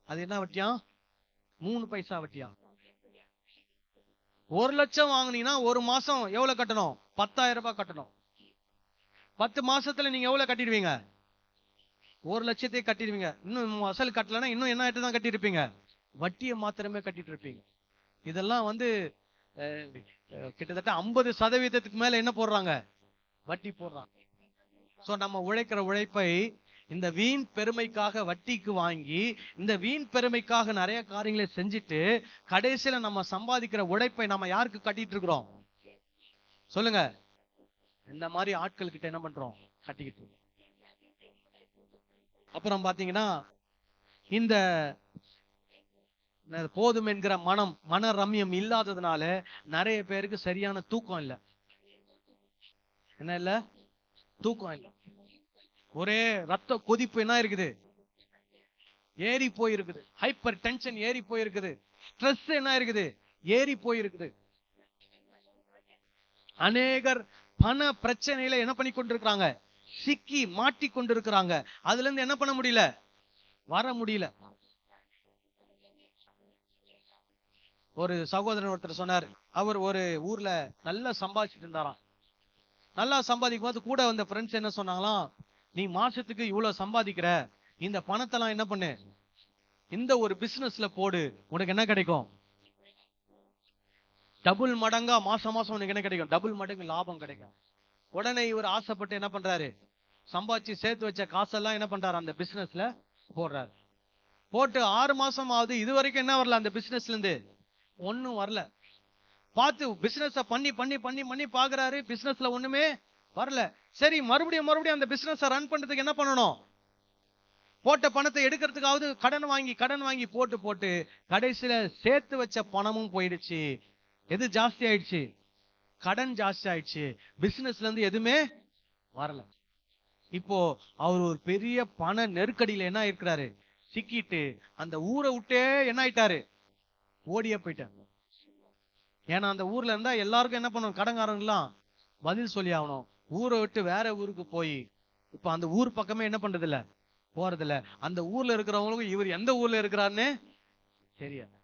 அது என்ன வட்டியா? 3 பைசா வட்டியா? 1 லட்சம் வாங்குனீங்கன்னா ஒரு மாசம் எவ்வளவு கட்டணும்? 10,000 ரூபாய் கட்டணும். 10 மாசத்துல நீங்க எவ்வளவு கட்டிடுவீங்க? 1 லட்சத்தையே கட்டிடுவீங்க. இன்னும் அசல் கட்டலன்னா இன்னும் என்ன ஆயிட்டு தான் கட்டிருப்பீங்க? வட்டியை மாத்திரமே கட்டிட்டு இருப்பீங்க. இதெல்லாம் வந்து கிட்டத்தட்ட 50% மேல என்ன போடுறாங்க? வட்டி போடுறாங்க. சோ நம்ம உழைக்கிற உழைப்பை இந்த வீண் பெருமைக்காக வட்டிக்கு வாங்கி, இந்த வீண் பெருமைக்காக நிறைய காரியங்களை செஞ்சுட்டு கடைசியில நம்ம சம்பாதிக்கிற உழைப்பை நம்ம யாருக்கு கட்டிட்டு இருக்கிறோம்? சொல்லுங்க. இந்த மாதிரி ஆட்கள் கிட்ட என்ன பண்றோம்? கட்டிக்கிட்டு இருக்கோம். அப்புறம் பாத்தீங்கன்னா இந்த போதும் என்கிற மன ரம்யம் இல்லாததுனால நிறைய பேருக்கு சரியான தூக்கம் இல்லை. என்ன இல்ல? தூக்கம் இல்லை. ஒரே ரத்த கொதிப்பு என்ன இருக்குது? ஏறி போயிருக்குது. ஹைப்பர் டென்ஷன் ஏறி போயிருக்குது. ஸ்ட்ரெஸ் என்ன இருக்குது? ஏறி போயிருக்குது. அநேகர் பண பிரச்சனையில என்ன பண்ணி கொண்டிருக்கிறாங்க? சிக்கி மாட்டி கொண்டிருக்கிறாங்க. அதுல இருந்து என்ன பண்ண முடியல? வர முடியல. ஒரு சகோதரன் ஒருத்தர் சொன்னார், அவர் ஒரு ஊர்ல நல்லா சம்பாதிச்சுட்டு இருந்தாராம். நல்லா சம்பாதிக்கும் போது கூட வந்த ஃப்ரெண்ட்ஸ் என்ன சொன்னாங்களாம், நீ மாசத்துக்கு இவ்வளவு சம்பாதிக்கிற, இந்த பணத்தெல்லாம் என்ன பண்ணு, இந்த ஒரு பிசினஸ்ல போடு, உனக்கு என்ன கிடைக்கும்? டபுள் மடங்கா மாசம் மாசம் உனக்கு என்ன கிடைக்கும்? டபுள் மடங்கு லாபம் கிடைக்கும். உடனே இவர் ஆசைப்பட்டு என்ன பண்றாரு? சம்பாதிச்சு சேர்த்து வச்ச காசெல்லாம் என்ன பண்றாரு? அந்த பிசினஸ்ல போடுறாரு. போட்டு 6 மாசம் ஆகுது, இது வரைக்கும் என்ன வரல அந்த பிசினஸ்ல இருந்து? ஒன்னும் வரல. பார்த்து பிசினஸ் பண்ணி பண்ணி பண்ணி பண்ணி பாக்குறாரு, பிசினஸ்ல ஒண்ணுமே வரல. சரி, மறுபடியும் அந்த பிசினஸ் ரன் பண்றதுக்கு என்ன பண்ணணும்? போட்ட பணத்தை எடுக்கிறதுக்காவது கடன் வாங்கி போட்டு போட்டு கடைசியில சேர்த்து வச்ச பணமும் போயிடுச்சு. எது ஜாஸ்தி ஆயிடுச்சு? கடன் ஜாஸ்தி ஆயிடுச்சு. பிசினஸ்ல இருந்து எதுவுமே வரல. இப்போ அவர் ஒரு பெரிய பண நெருக்கடியில என்ன இருக்கிறாரு? சிக்கிட்டு அந்த ஊரை விட்டே என்ன ஆயிட்டாரு? ஓடியே போயிட்டாங்க. ஏன்னா அந்த ஊர்ல இருந்தா எல்லாருக்கும் என்ன பண்ணணும்? கடன்காரங்களாம் பதில் சொல்லி ஆகணும். ஊரை விட்டு வேற ஊருக்கு போய் இப்ப அந்த ஊர் பக்கமே என்ன பண்றது இல்ல, போறது இல்ல. அந்த ஊர்ல இருக்கிறவங்களுக்கும் இவர் எந்த ஊர்ல இருக்கிறாருன்னு தெரியாது.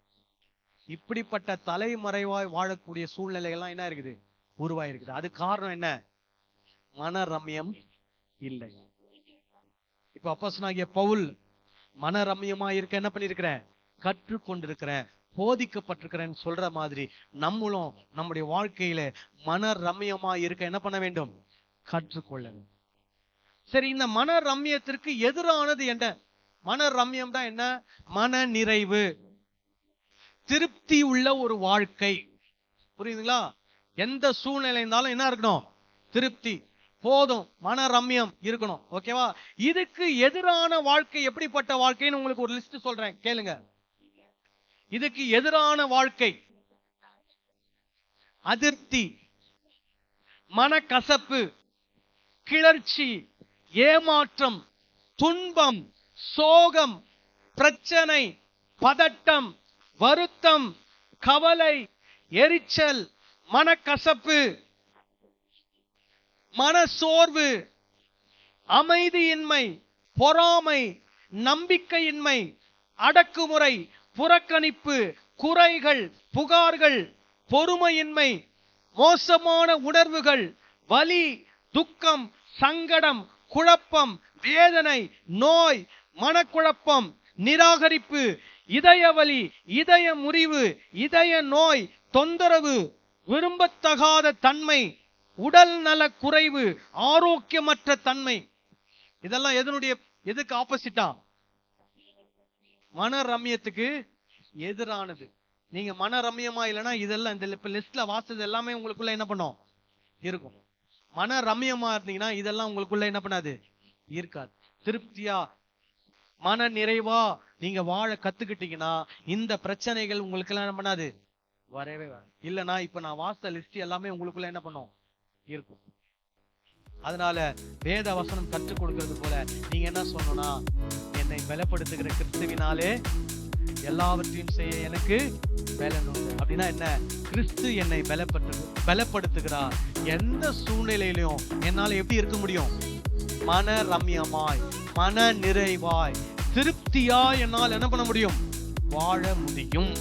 இப்படிப்பட்ட தலைமறைவாய் வாழக்கூடிய சூழ்நிலைகள்லாம் என்ன இருக்குது? உருவாயிருக்குது. அது காரணம் என்ன? மனரம்யம் இல்லை. இப்ப அப்போஸ்தலனாகிய பவுல் மனரம்யமா இருக்க என்ன பண்ணிருக்கிறேன்? கற்றுக்கொண்டிருக்கிறேன், போதிக்கப்பட்டிருக்கிறேன்னு சொல்ற மாதிரி நம்மளும் நம்முடைய வாழ்க்கையில மன ரம்யமா இருக்க என்ன பண்ண வேண்டும்? கற்றுக்கொள்ள வேண்டும். சரி, இந்த மன ரம்யத்திற்கு எதிரானது என்ன? மன ரம்யம் தான் என்ன? மன நிறைவு, திருப்தி உள்ள ஒரு வாழ்க்கை. புரியுதுங்களா? எந்த சூழ்நிலை இருந்தாலும் என்ன இருக்கணும்? திருப்தி, போதும், மன ரம்யம் இருக்கணும். ஓகேவா? இதுக்கு எதிரான வாழ்க்கை எப்படிப்பட்ட வாழ்க்கைன்னு உங்களுக்கு ஒரு லிஸ்ட் சொல்றேன், கேளுங்க. இதுக்கு எதிரான வாழ்க்கை அதிருப்தி, மனக்கசப்பு, கிளர்ச்சி, ஏமாற்றம், துன்பம், சோகம், பிரச்சனை, பதட்டம், வருத்தம், கவலை, எரிச்சல், மனக்கசப்பு, மனசோர்வு, அமைதியின்மை, பொறாமை, நம்பிக்கையின்மை, அடக்குமுறை, புறக்கணிப்பு, குறைகள், புகார்கள், பொறுமையின்மை, மோசமான உணர்வுகள், வலி, துக்கம், சங்கடம், குழப்பம், வேதனை, நோய், மனக்குழப்பம், நிராகரிப்பு, இதய வலி, இதய முறிவு, இதய நோய், தொந்தரவு, விரும்பத்தகாத தன்மை, உடல் நல குறைவு, ஆரோக்கியமற்ற தன்மை. இதெல்லாம் எதுக்கு ஆப்போசிட்டா? மன ரம்யத்துக்கு எதிரானது. நீங்க மன ரம்யமா இல்லைன்னா இதெல்லாம் இந்த லிஸ்ட்ல வாசது எல்லாமே உங்களுக்குள்ள என்ன பண்ணும்? இருக்கும். மன ரம்யமா இருந்தீங்கன்னா இதெல்லாம் உங்களுக்குள்ள என்ன பண்ணாது? இருக்காது. திருப்தியா மன நிறைவா நீங்க வாழ கத்துக்கிட்டீங்கன்னா இந்த பிரச்சனைகள் உங்களுக்கு எல்லாம் என்ன பண்ணாது? வரவே வர. இல்லைன்னா இப்ப நான் வாச லிஸ்ட் எல்லாமே உங்களுக்குள்ள என்ன பண்ணும்? இருக்கும். அதனால வேத வசனம் கற்றுக் கொடுக்கிறது போல நீங்க என்ன சொல்லணும்னா, என்னை பலப்படுத்துகிற கிறிஸ்துவினாலே எல்லாவற்றையும் செய்ய எனக்கு பலன் உண்டு. அப்படின்னா என்ன? கிறிஸ்து என்னை பலப்படுத்துகிறார். எந்த சூழ்நிலையிலும் என்னால எப்படி இருக்க முடியும்? மன ரம்யமாய், மன நிறைவாய், திருப்தியா என்னால் என்ன பண்ண முடியும்? வாழ முடியும்.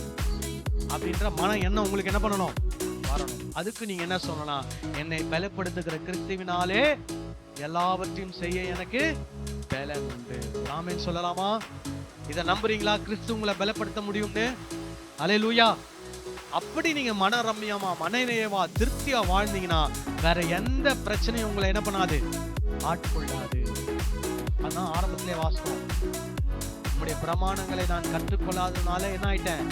அப்படின்ற மன எண்ணம் உங்களுக்கு என்ன பண்ணணும்? வரணும். அதுக்கு நீங்க என்ன சொல்லணும்? என்னை பலப்படுத்துகிற கிறிஸ்துவினாலே எல்லாவற்றையும் செய்ய எனக்கு பலன் உண்டு. ஆமென் சொல்லலாமா? இதை நம்புறீங்களா? கிறிஸ்து உங்களை பலப்படுத்த முடியும்னு. அல்லேலூயா. அப்படி நீங்க மன ரம்யமா, மன நிறைவா, திருப்தியா வாழ்ந்தீங்கன்னா வேற எந்த பிரச்சனையும் உங்களை என்ன பண்ணாது? ஆட்கொள்ளாது. அதான் ஆரம்பத்திலே வாசம். நம்முடைய பிரமாணங்களை நான் கற்றுக்கொள்ளாததுனால என்ன ஆயிட்டேன்?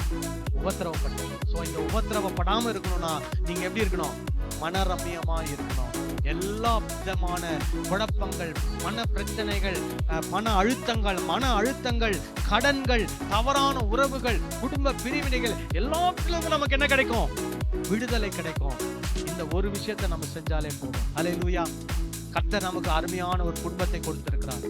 உபத்திரவப்பட்டேன். சோ இந்த உபத்திரவப்படாம இருக்கணும்னா நீங்க எப்படி இருக்கணும்? மன ரம்யமா இருக்கணும். எல்லா விதமான குழப்பங்கள், மன பிரச்சனைகள், மன அழுத்தங்கள், கடன்கள், தவறான உறவுகள், குடும்ப பிரிவினைகள் எல்லாத்திலும் நமக்கு என்ன கிடைக்கும்? விடுதலை கிடைக்கும். இந்த ஒரு விஷயத்தை நம்ம செஞ்சாலே போதும். அல்லேலூயா. கர்த்தர் நமக்கு அருமையான ஒரு குடும்பத்தை கொடுத்திருக்கிறார்.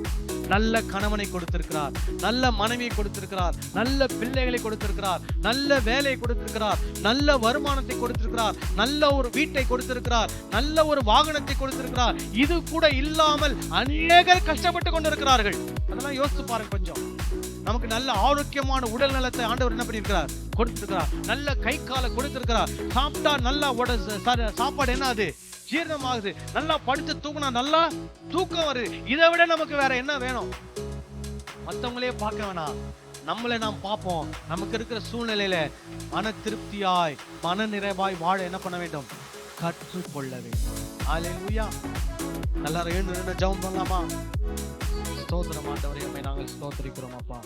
நல்ல கணவனை கொடுத்திருக்கிறார், நல்ல மனைவியை கொடுத்திருக்கிறார், நல்ல பிள்ளைகளை கொடுத்திருக்கிறார், நல்ல வேலையை கொடுத்திருக்கிறார், நல்ல வருமானத்தை கொடுத்திருக்கிறார், நல்ல ஒரு வீட்டை கொடுத்திருக்கிறார், நல்ல ஒரு வாகனத்தை கொடுத்திருக்கிறார். இது கூட இல்லாமல் அநேகர் கஷ்டப்பட்டு கொண்டிருக்கிறார்கள். அதெல்லாம் யோசிச்சு பாருங்க கொஞ்சம். நமக்கு நல்ல ஆரோக்கியமான உடல் நலத்தை ஆண்டவர் என்ன பண்ணியிருக்கிறார்? கொடுத்திருக்கிறார். நல்ல கை காலை கொடுத்திருக்கிறார். சாப்பிட்டா நல்லா சாப்பாடு என்ன அது? ஜீரணமாகுது. நல்லா படுத்து தூங்கினா நல்லா தூக்கம் வருது. இதை விட நமக்கு வேற என்ன வேணும்? மற்றவங்களே பார்க்க வேணாம், நம்மளை நாம் பார்ப்போம். நமக்கு இருக்கிற சூழ்நிலையில மன திருப்தியாய், மன நிறைவாய் வாழ என்ன பண்ண வேண்டும்? கற்றுக்கொள்ள வேண்டும். அல்லேலூயா. எல்லாரும் எழுந்து ஜெபம் பண்ணலாமா? ஸ்தோத்திரம் ஆண்டவரே, நாங்கள் ஸ்தோத்திரிக்கிறோம் அப்பா.